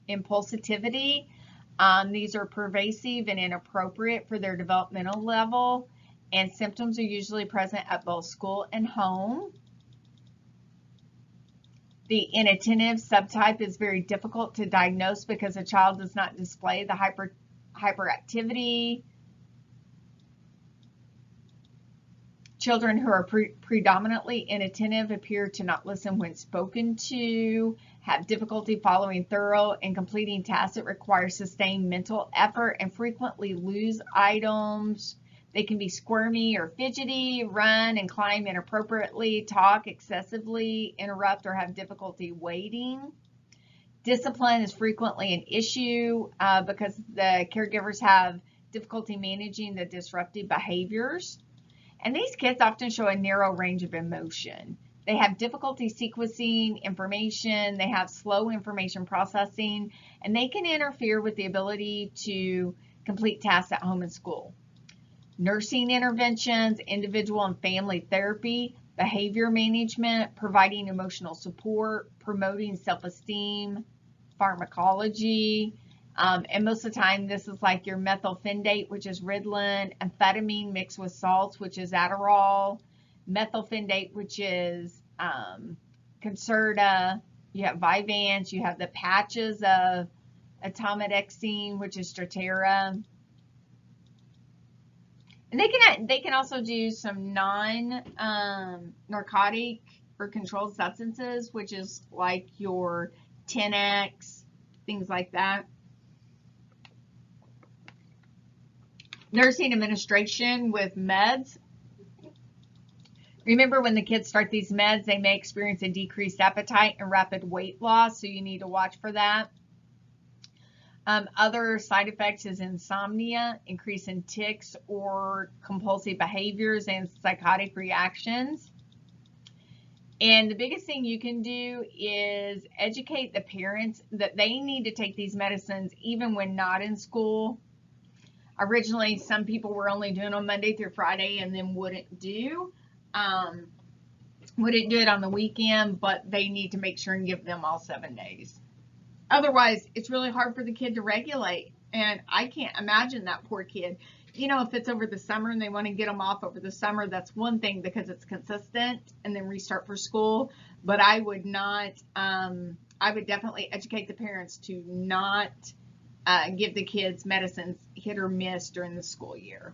impulsivity. These are pervasive and inappropriate for their developmental level, and symptoms are usually present at both school and home. The inattentive subtype is very difficult to diagnose because a child does not display the hyperactivity. Children who are predominantly inattentive appear to not listen when spoken to, have difficulty following thorough and completing tasks that require sustained mental effort, and frequently lose items. They can be squirmy or fidgety, run and climb inappropriately, talk excessively, interrupt, or have difficulty waiting. Discipline is frequently an issue because the caregivers have difficulty managing the disruptive behaviors. And these kids often show a narrow range of emotion. They have difficulty sequencing information, they have slow information processing, and they can interfere with the ability to complete tasks at home and school. Nursing interventions, individual and family therapy, behavior management, providing emotional support, promoting self-esteem, pharmacology, and most of the time this is like your methylphenidate, which is Ritalin, amphetamine mixed with salts, which is Adderall, methylphenidate, which is Concerta, you have Vyvanse, you have the patches of atomidexine, which is Strattera. And they can also do some non-narcotic or controlled substances, which is like your 10X, things like that. Nursing administration with meds. Remember, when the kids start these meds, they may experience a decreased appetite and rapid weight loss, so you need to watch for that. Other side effects is insomnia, increase in tics or compulsive behaviors, and psychotic reactions. And the biggest thing you can do is educate the parents that they need to take these medicines even when not in school. Originally, some people were only doing them Monday through Friday and then wouldn't do it on the weekend, but they need to make sure and give them all 7 days. Otherwise, it's really hard for the kid to regulate, and I can't imagine that poor kid. You know, if it's over the summer and they want to get them off over the summer, that's one thing because it's consistent and then restart for school. But I would not, I would definitely educate the parents to not give the kids medicines hit or miss during the school year.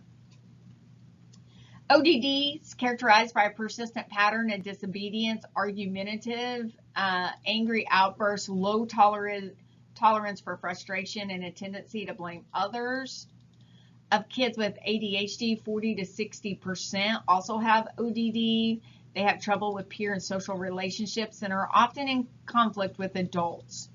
ODD is characterized by a persistent pattern of disobedience, argumentative, angry outbursts, low tolerance for frustration, and a tendency to blame others. Of kids with ADHD, 40 to 60% also have ODD. They have trouble with peer and social relationships and are often in conflict with adults.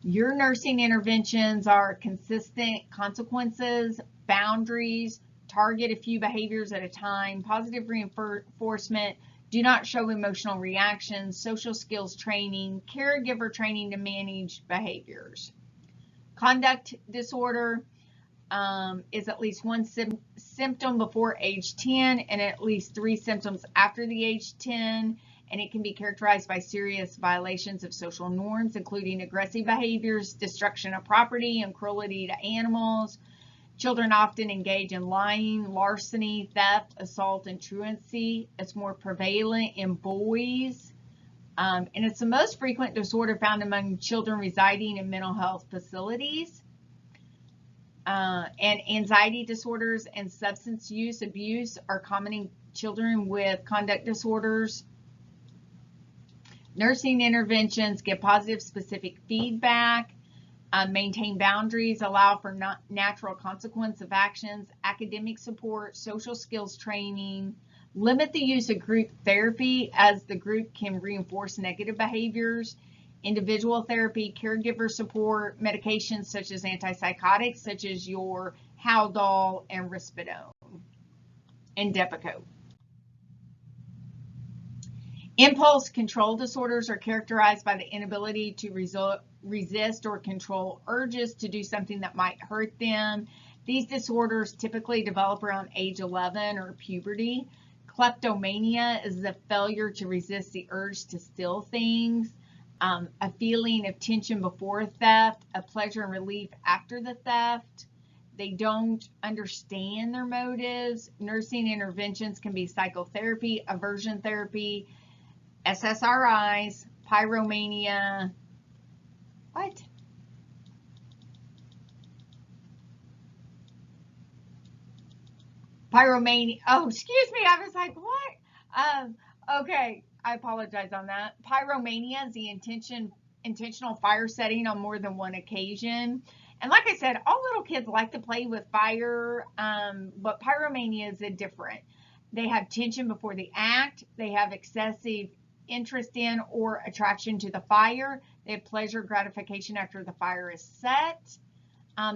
Your nursing interventions are consistent consequences, boundaries, target a few behaviors at a time, positive reinforcement, do not show emotional reactions, social skills training, caregiver training to manage behaviors. Conduct disorder is at least one symptom before age 10 and at least 3 symptoms after the age 10. And it can be characterized by serious violations of social norms, including aggressive behaviors, destruction of property, and cruelty to animals. Children often engage in lying, larceny, theft, assault, and truancy. It's more prevalent in boys. And it's the most frequent disorder found among children residing in mental health facilities. And anxiety disorders and substance use abuse are common in children with conduct disorders. Nursing interventions give positive specific feedback, maintain boundaries, allow for natural consequence of actions, academic support, social skills training, limit the use of group therapy as the group can reinforce negative behaviors, individual therapy, caregiver support, medications such as antipsychotics, such as your Haldol and Risperidone and Depakote. Impulse control disorders are characterized by the inability to resist or control urges to do something that might hurt them. These disorders typically develop around age 11 or puberty. Kleptomania is the failure to resist the urge to steal things, a feeling of tension before theft, a pleasure and relief after the theft. They don't understand their motives. Nursing interventions can be psychotherapy, aversion therapy, SSRIs, pyromania. What? Pyromania. Oh, excuse me. I was like, what? Okay. I apologize on that. Pyromania is the intentional fire setting on more than one occasion. And like I said, all little kids like to play with fire, but pyromania is different. They have tension before the act. They have excessive interest in or attraction to the fire. They have pleasure gratification after the fire is set.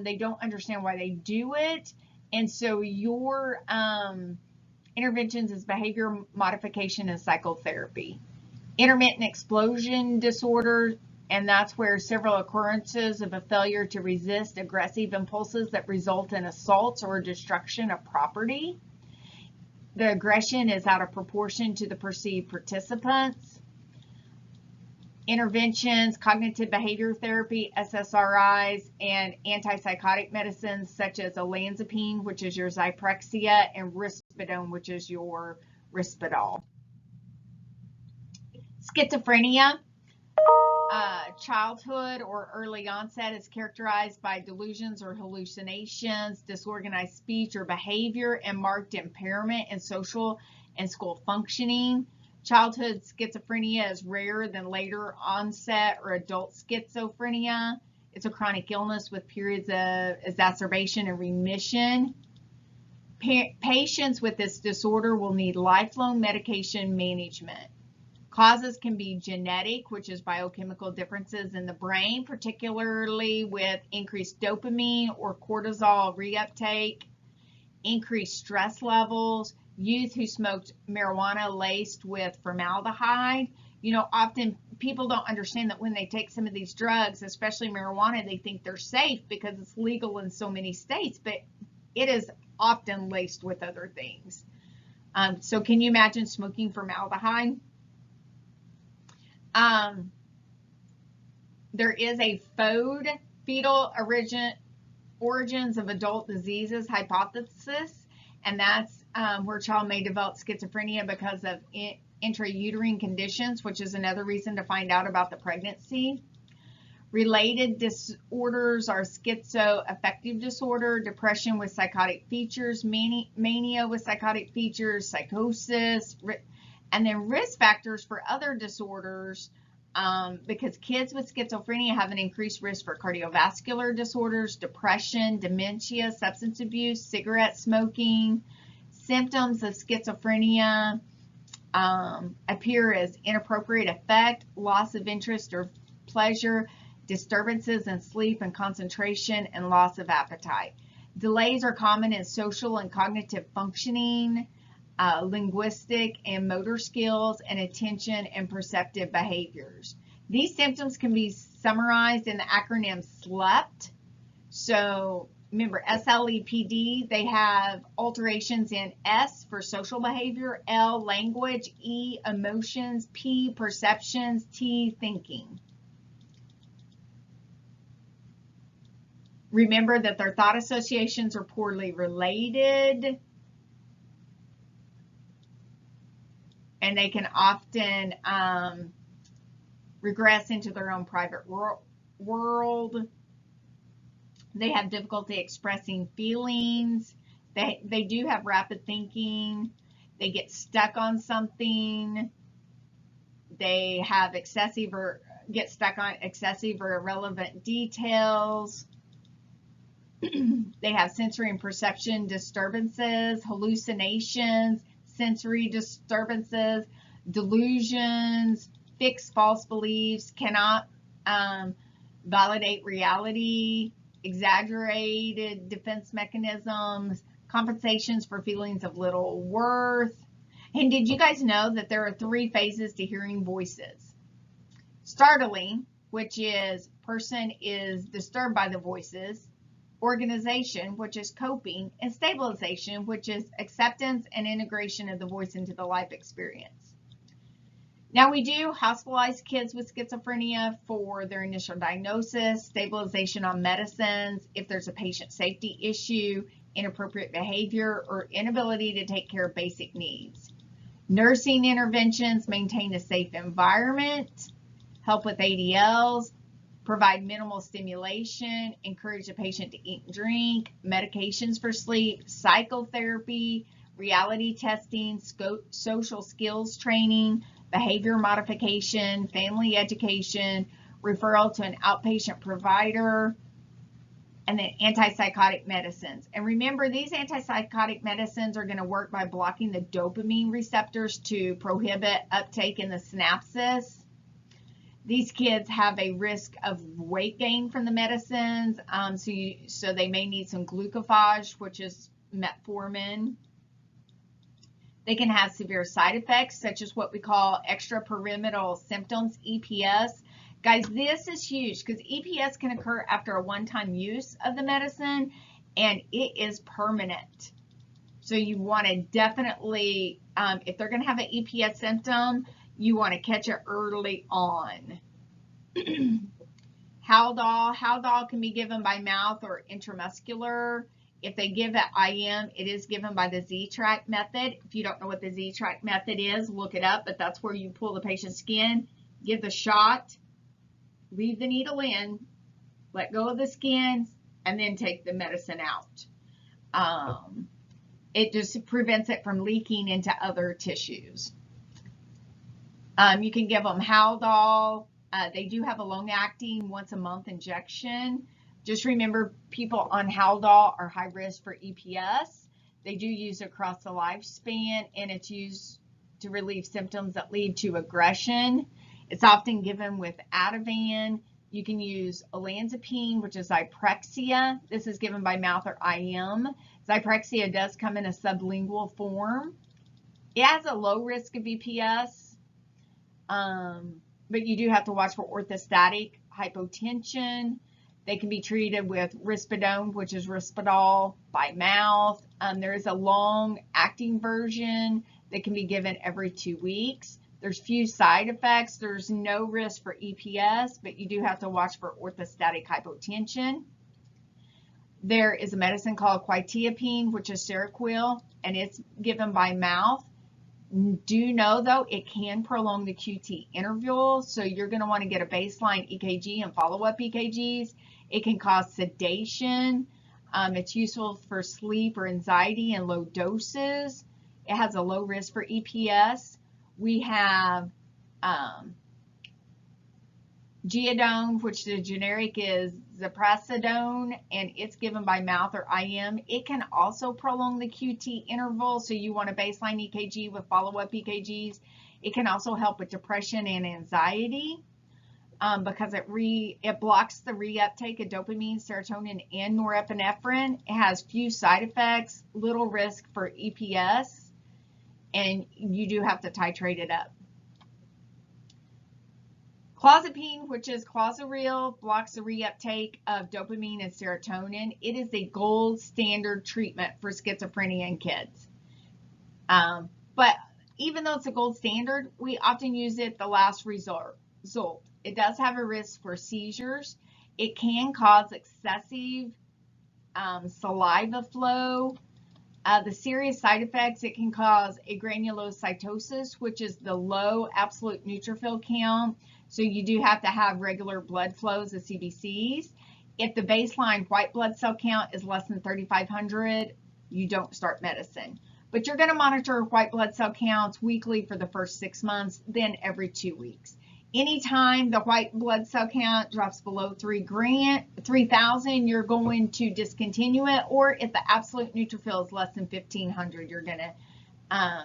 They don't understand why they do it. And so your interventions is behavior modification and psychotherapy. Intermittent explosion disorder, and that's where several occurrences of a failure to resist aggressive impulses that result in assaults or destruction of property. The aggression is out of proportion to the perceived participants. Interventions, cognitive behavior therapy, SSRIs, and antipsychotic medicines such as olanzapine, which is your Zyprexa, and Risperidone, which is your Risperdal. Schizophrenia. Childhood or early onset is characterized by delusions or hallucinations, disorganized speech or behavior, and marked impairment in social and school functioning. Childhood schizophrenia is rarer than later onset or adult schizophrenia. It's a chronic illness with periods of exacerbation and remission. Patients with this disorder will need lifelong medication management. Causes can be genetic, which is biochemical differences in the brain, particularly with increased dopamine or cortisol reuptake, increased stress levels, youth who smoked marijuana laced with formaldehyde. You know, often people don't understand that when they take some of these drugs, especially marijuana, they think they're safe because it's legal in so many states, but it is often laced with other things. So can you imagine smoking formaldehyde? There is a FOD, fetal origins of adult diseases hypothesis, and that's where a child may develop schizophrenia because of intrauterine conditions, which is another reason to find out about the pregnancy. Related disorders are schizoaffective disorder, depression with psychotic features, mania with psychotic features, psychosis, and then risk factors for other disorders, because kids with schizophrenia have an increased risk for cardiovascular disorders, depression, dementia, substance abuse, cigarette smoking. Symptoms of schizophrenia appear as inappropriate affect, loss of interest or pleasure, disturbances in sleep and concentration, and loss of appetite. Delays are common in social and cognitive functioning, linguistic and motor skills, and attention and perceptive behaviors. These symptoms can be summarized in the acronym SLEPT. So remember, SLEPD, they have alterations in S for social behavior, L, language, E, emotions, P, perceptions, T, thinking. Remember that their thought associations are poorly related, and they can often regress into their own private world. They have difficulty expressing feelings. They do have rapid thinking. They get stuck on something. They have get stuck on excessive or irrelevant details. They have sensory and perception disturbances, hallucinations, sensory disturbances, delusions, fixed false beliefs, cannot validate reality, exaggerated defense mechanisms, compensations for feelings of little worth. And did you guys know that there are 3 phases to hearing voices? Startling, which is person is disturbed by the voices, organization, which is coping, and stabilization, which is acceptance and integration of the voice into the life experience. Now, we do hospitalize kids with schizophrenia for their initial diagnosis, stabilization on medicines, if there's a patient safety issue, inappropriate behavior, or inability to take care of basic needs. Nursing interventions maintain a safe environment, help with ADLs, provide minimal stimulation, encourage the patient to eat and drink, medications for sleep, psychotherapy, reality testing, social skills training, behavior modification, family education, referral to an outpatient provider, and then antipsychotic medicines. And remember, these antipsychotic medicines are going to work by blocking the dopamine receptors to prohibit uptake in the synapses. These kids have a risk of weight gain from the medicines, so they may need some glucophage, which is metformin. They can have severe side effects, such as what we call extrapyramidal symptoms, EPS. Guys, this is huge because EPS can occur after a one-time use of the medicine, and it is permanent. So you want to definitely, if they're going to have an EPS symptom, you want to catch it early on. Haldol can be given by mouth or intramuscular. If they give it IM, it is given by the Z-track method. If you don't know what the Z-track method is, look it up, but that's where you pull the patient's skin, give the shot, leave the needle in, let go of the skin, and then take the medicine out. It just prevents it from leaking into other tissues. You can give them Haldol. They do have a long-acting once-a-month injection. Just remember, people on Haldol are high risk for EPS. They do use it across the lifespan, and it's used to relieve symptoms that lead to aggression. It's often given with Ativan. You can use olanzapine, which is Zyprexa. This is given by mouth or IM. Zyprexa does come in a sublingual form. It has a low risk of EPS, but you do have to watch for orthostatic hypotension. They can be treated with risperidone, which is Risperdal, by mouth. There is a long-acting version that can be given every 2 weeks. There's few side effects. There's no risk for EPS, but you do have to watch for orthostatic hypotension. There is a medicine called quetiapine, which is Seroquel, and it's given by mouth. Do know, though, it can prolong the QT interval, so you're going to want to get a baseline EKG and follow-up EKGs. It can cause sedation. It's useful for sleep or anxiety in low doses. It has a low risk for EPS. We have Geodone, which the generic is Ziprasidone, and it's given by mouth or IM. It can also prolong the QT interval, so you want a baseline EKG with follow-up EKGs. It can also help with depression and anxiety because it blocks the reuptake of dopamine, serotonin, and norepinephrine. It has few side effects, little risk for EPS, and you do have to titrate it up. Clozapine, which is Clozaril, blocks the reuptake of dopamine and serotonin. It is a gold standard treatment for schizophrenia in kids. But even though it's a gold standard, we often use it the last result. It does have a risk for seizures. It can cause excessive saliva flow. The serious side effects, it can cause agranulocytosis, which is the low absolute neutrophil count. So you do have to have regular blood flows of CBCs. If the baseline white blood cell count is less than 3,500, you don't start medicine. But you're going to monitor white blood cell counts weekly for the first 6 months, then every 2 weeks. Anytime the white blood cell count drops below 3,000, you're going to discontinue it. Or if the absolute neutrophil is less than 1,500, you're going to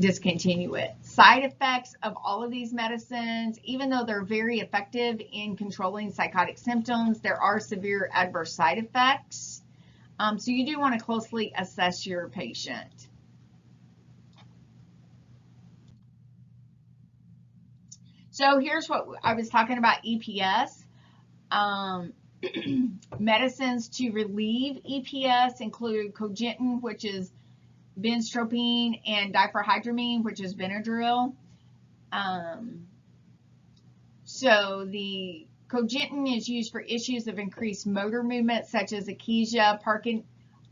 discontinue it. Side effects of all of these medicines, even though they're very effective in controlling psychotic symptoms, there are severe adverse side effects. So you do want to closely assess your patient. So here's what I was talking about, EPS. Medicines to relieve EPS include cogentin, which is benztropine, and diphenhydramine, which is Benadryl. So the cogentin is used for issues of increased motor movement, such as akasia,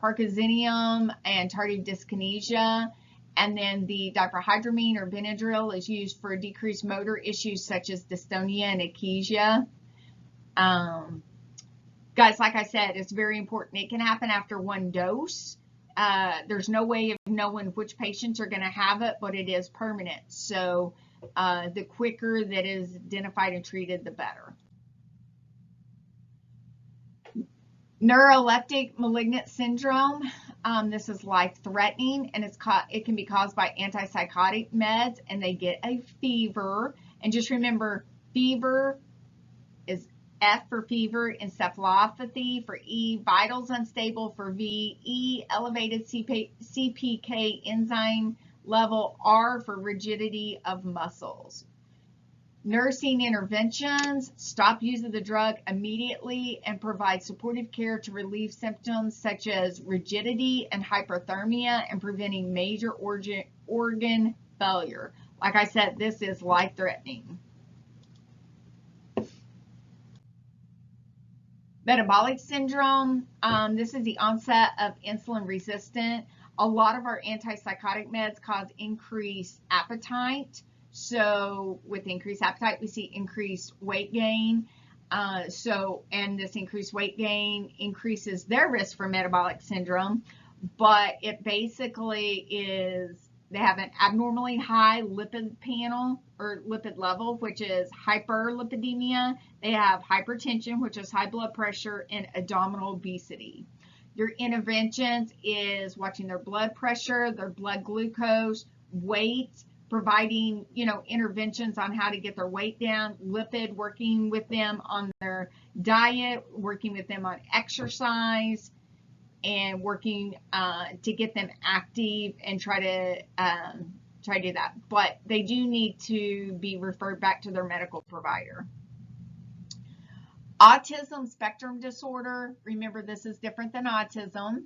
Parkinsonism, and tardive dyskinesia. And then the diphenhydramine or Benadryl is used for decreased motor issues such as dystonia and akasia. Guys, like I said, it's very important. It can happen after one dose. There's no way of knowing which patients are going to have it, but it is permanent. So the quicker that is identified and treated, the better. Neuroleptic malignant syndrome. This is life-threatening, and it can be caused by antipsychotic meds, and they get a fever. And just remember, fever is F for fever, encephalopathy for E, vitals unstable for V, E, elevated CPK enzyme level, R for rigidity of muscles. Nursing interventions: stop use of the drug immediately and provide supportive care to relieve symptoms such as rigidity and hyperthermia and preventing major organ failure. Like I said, this is life-threatening. Metabolic syndrome, this is the onset of insulin resistant. A lot of our antipsychotic meds cause increased appetite. So with increased appetite, we see increased weight gain. And this increased weight gain increases their risk for metabolic syndrome, but it basically is, they have an abnormally high lipid panel or lipid level, which is hyperlipidemia. They have hypertension, which is high blood pressure, and abdominal obesity. Your interventions is watching their blood pressure, their blood glucose, weight, providing, interventions on how to get their weight down, lipid, working with them on their diet, working with them on exercise, and working to get them active and try to do that. But they do need to be referred back to their medical provider. Autism spectrum disorder. Remember, this is different than autism.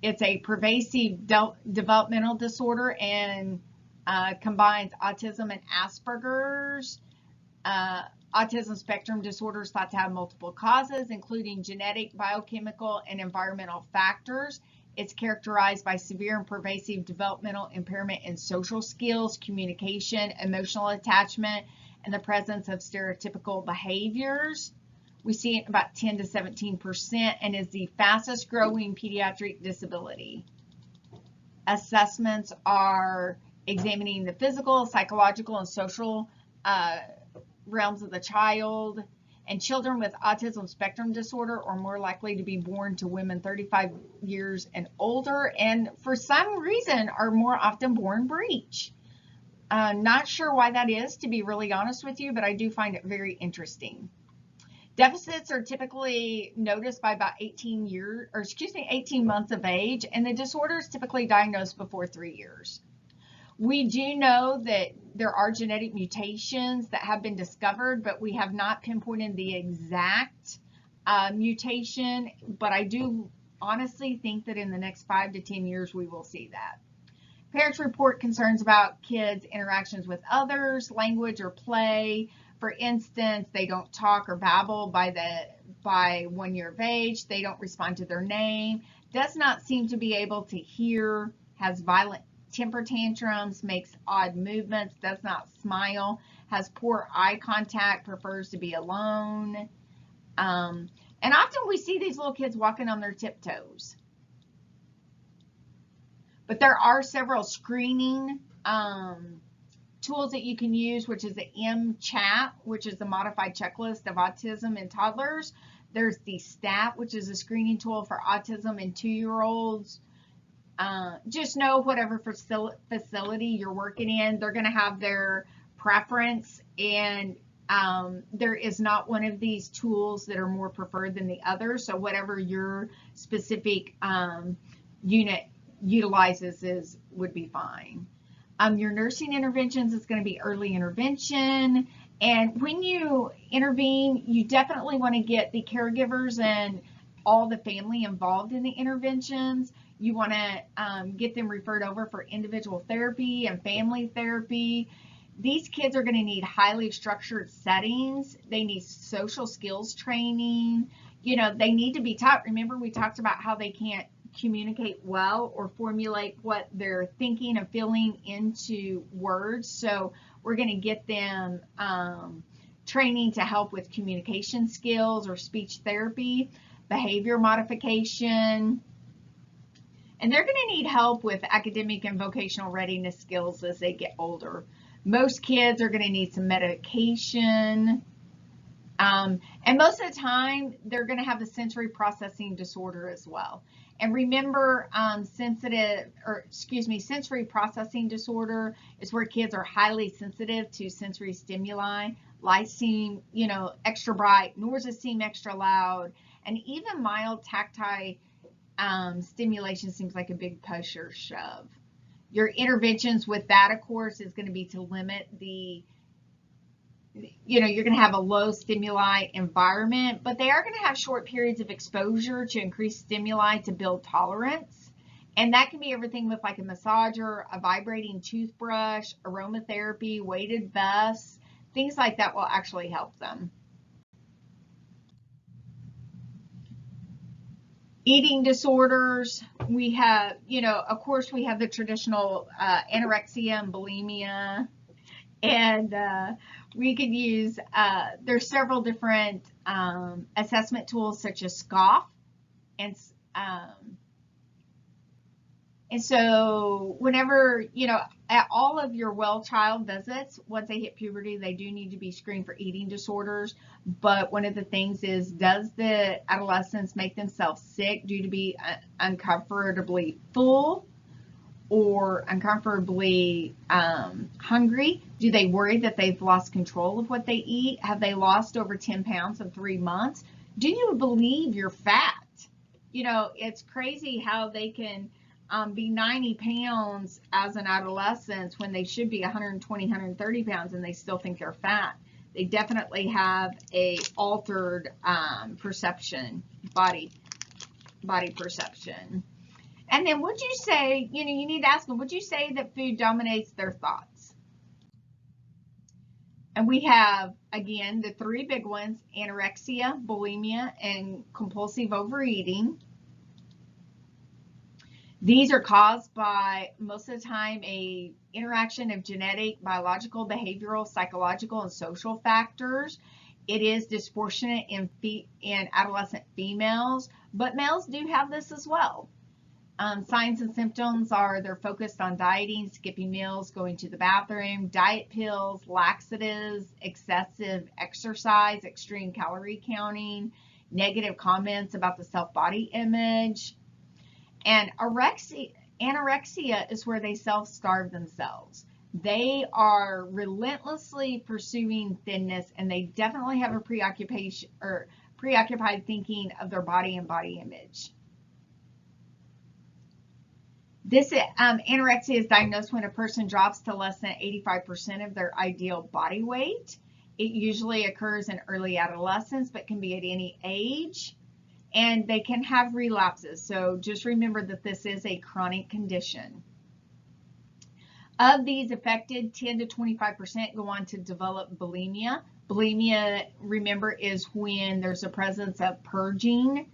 It's a pervasive developmental disorder and combines autism and Asperger's. Autism spectrum disorder is thought to have multiple causes, including genetic, biochemical, and environmental factors. It's characterized by severe and pervasive developmental impairment in social skills, communication, emotional attachment, and the presence of stereotypical behaviors. We see it about 10 to 17% and is the fastest growing pediatric disability. Assessments are examining the physical, psychological, and social realms of the child. And children with autism spectrum disorder are more likely to be born to women 35 years and older, and for some reason are more often born breech. Not sure why that is, to be really honest with you, but I do find it very interesting. Deficits are typically noticed by about 18 months of age, and the disorder is typically diagnosed before 3 years. We do know that there are genetic mutations that have been discovered, but we have not pinpointed the exact mutation, but I do honestly think that in the next 5 to 10 years we will see that. Parents report concerns about kids' interactions with others, language or play. For instance, they don't talk or babble by 1 year of age. They don't respond to their name. Does not seem to be able to hear. Has violent temper tantrums. Makes odd movements. Does not smile. Has poor eye contact. Prefers to be alone. And often we see these little kids walking on their tiptoes. But there are several screening tools that you can use, which is the MCHAT, which is the modified checklist of autism in toddlers. There's the STAT, which is a screening tool for autism in 2-year-olds. just know whatever facility you're working in, they're going to have their preference, and there is not one of these tools that are more preferred than the other. So whatever your specific unit utilizes would be fine. Your nursing interventions is going to be early intervention. And when you intervene, you definitely want to get the caregivers and all the family involved in the interventions. You want to get them referred over for individual therapy and family therapy. These kids are going to need highly structured settings. They need social skills training. You know, they need to be taught. Remember, we talked about how they can't communicate well or formulate what they're thinking and feeling into words. So we're going to get them training to help with communication skills or speech therapy, behavior modification. And they're going to need help with academic and vocational readiness skills as they get older. Most kids are going to need some medication. And most of the time, they're going to have a sensory processing disorder as well. And remember, sensory processing disorder is where kids are highly sensitive to sensory stimuli. Lights seem, extra bright, noises seem extra loud, and even mild tactile stimulation seems like a big push or shove. Your interventions with that, of course, is going to be to limit the, you're going to have a low stimuli environment, but they are going to have short periods of exposure to increase stimuli to build tolerance. And that can be everything with like a massager, a vibrating toothbrush, aromatherapy, weighted vests, things like that will actually help them. Eating disorders, we have, of course, we have the traditional anorexia and bulimia, and we could use, there's several different assessment tools such as SCOFF, and so whenever, at all of your well child visits, once they hit puberty, they do need to be screened for eating disorders. But one of the things is, does the adolescents make themselves sick due to be uncomfortably full or uncomfortably hungry? Do they worry that they've lost control of what they eat? Have they lost over 10 pounds in 3 months? Do you believe you're fat? It's crazy how they can be 90 pounds as an adolescent when they should be 120, 130 pounds, and they still think they're fat. They definitely have a altered perception, body perception. And then would you say, you need to ask them, would you say that food dominates their thoughts? And we have, again, the 3 big ones: anorexia, bulimia, and compulsive overeating. These are caused by, most of the time, a interaction of genetic, biological, behavioral, psychological, and social factors. It is disproportionate in adolescent females, but males do have this as well. Signs and symptoms are they're focused on dieting, skipping meals, going to the bathroom, diet pills, laxatives, excessive exercise, extreme calorie counting, negative comments about the self-body image. And anorexia is where they self-starve themselves. They are relentlessly pursuing thinness, and they definitely have a preoccupied thinking of their body and body image. This anorexia is diagnosed when a person drops to less than 85% of their ideal body weight. It usually occurs in early adolescence, but can be at any age. And they can have relapses. So just remember that this is a chronic condition. Of these affected, 10 to 25% go on to develop bulimia. Bulimia, remember, is when there's a presence of purging.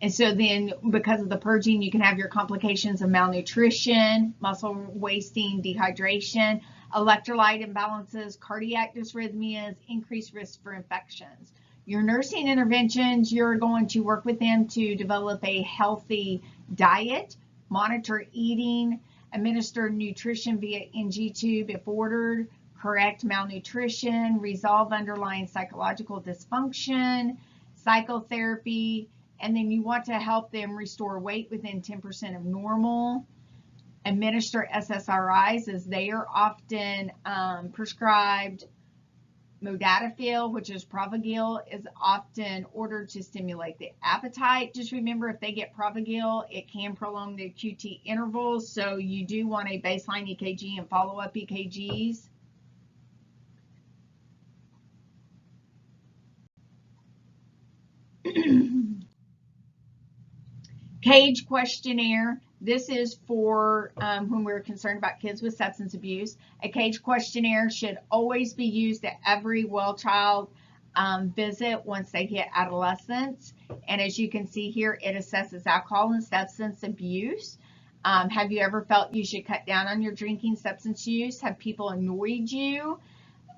And so then because of the purging, you can have your complications of malnutrition, muscle wasting, dehydration, electrolyte imbalances, cardiac dysrhythmias, increased risk for infections. Your nursing interventions, you're going to work with them to develop a healthy diet, monitor eating, administer nutrition via NG tube if ordered, correct malnutrition, resolve underlying psychological dysfunction, psychotherapy, And then you want to help them restore weight within 10% of normal. Administer SSRIs, as they are often prescribed. Modafinil, which is Provigil, is often ordered to stimulate the appetite. Just remember, if they get Provigil, it can prolong the QT intervals, so you do want a baseline EKG and follow-up EKGs. CAGE questionnaire. This is for when we're concerned about kids with substance abuse. A CAGE questionnaire should always be used at every well child visit once they hit adolescence. And as you can see here, it assesses alcohol and substance abuse. Have you ever felt you should cut down on your drinking, substance use? Have people annoyed you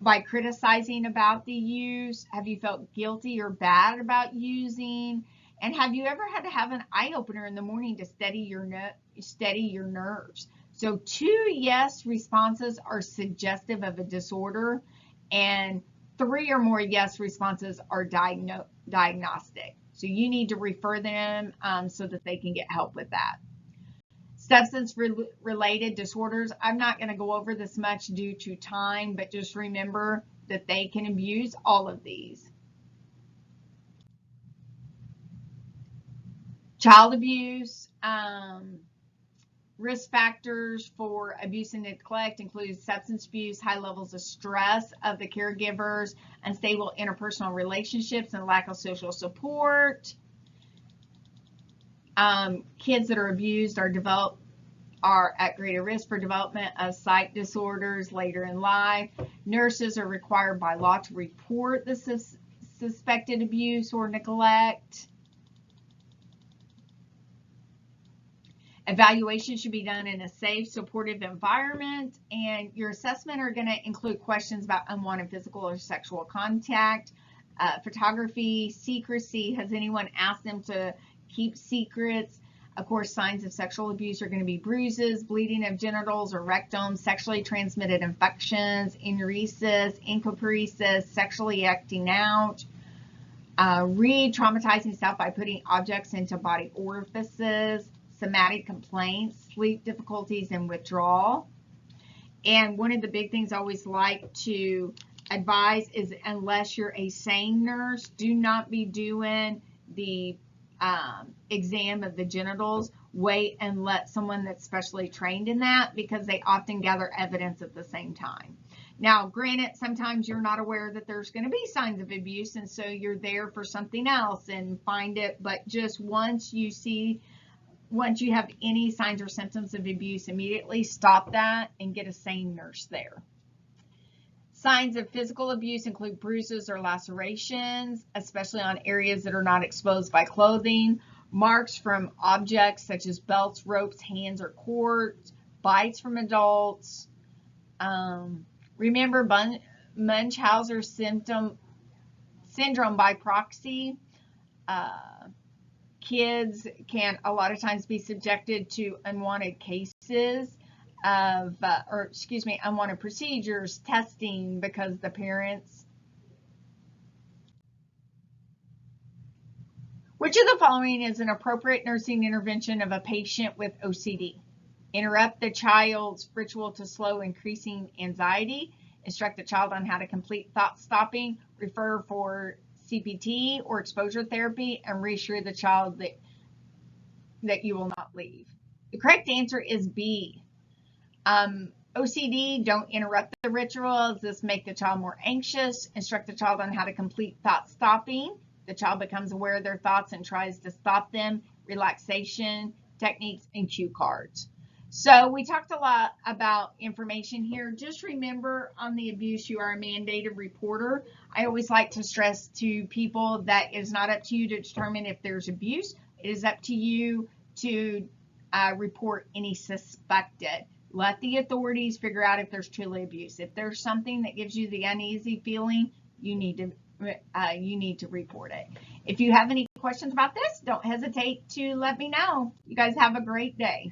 by criticizing about the use? Have you felt guilty or bad about using? And have you ever had to have an eye opener in the morning to steady your nerves? So 2 yes responses are suggestive of a disorder, and 3 or more yes responses are diagnostic. So you need to refer them so that they can get help with that. Substance-related disorders, I'm not going to go over this much due to time, but just remember that they can abuse all of these. Child abuse, risk factors for abuse and neglect include substance abuse, high levels of stress of the caregivers, unstable interpersonal relationships, and lack of social support. Kids that are abused are at greater risk for development of psych disorders later in life. Nurses are required by law to report the suspected abuse or neglect. Evaluation should be done in a safe, supportive environment, and your assessment are going to include questions about unwanted physical or sexual contact, photography, secrecy. Has anyone asked them to keep secrets? Of course, signs of sexual abuse are going to be bruises, bleeding of genitals or rectum, sexually transmitted infections, enuresis, encopresis, sexually acting out, re-traumatizing self by putting objects into body orifices, somatic complaints, sleep difficulties, and withdrawal. And one of the big things I always like to advise is, unless you're a sane nurse, do not be doing the exam of the genitals. Wait and let someone that's specially trained in that, because they often gather evidence at the same time. Now, granted, sometimes you're not aware that there's going to be signs of abuse, and so you're there for something else and find it. But just once you have any signs or symptoms of abuse, immediately stop that and get a sane nurse there. Signs of physical abuse include bruises or lacerations, especially on areas that are not exposed by clothing, marks from objects such as belts, ropes, hands, or cords, bites from adults. Remember Munchausen syndrome by proxy. Kids can a lot of times be subjected to unwanted cases of, unwanted procedures, testing, because the parents. Which of the following is an appropriate nursing intervention of a patient with OCD? Interrupt the child's ritual to slow increasing anxiety. Instruct the child on how to complete thought stopping. Refer for CPT or exposure therapy, and reassure the child that you will not leave. The correct answer is B. OCD, don't interrupt the rituals. This make the child more anxious. Instruct the child on how to complete thought stopping. The child becomes aware of their thoughts and tries to stop them. Relaxation techniques and cue cards. So we talked a lot about information here. Just remember, on the abuse, you are a mandated reporter. I always like to stress to people that it is not up to you to determine if there's abuse. It is up to you to report any suspected. Let the authorities figure out if there's truly abuse. If there's something that gives you the uneasy feeling, you need to report it. If you have any questions about this, don't hesitate to let me know. You guys have a great day.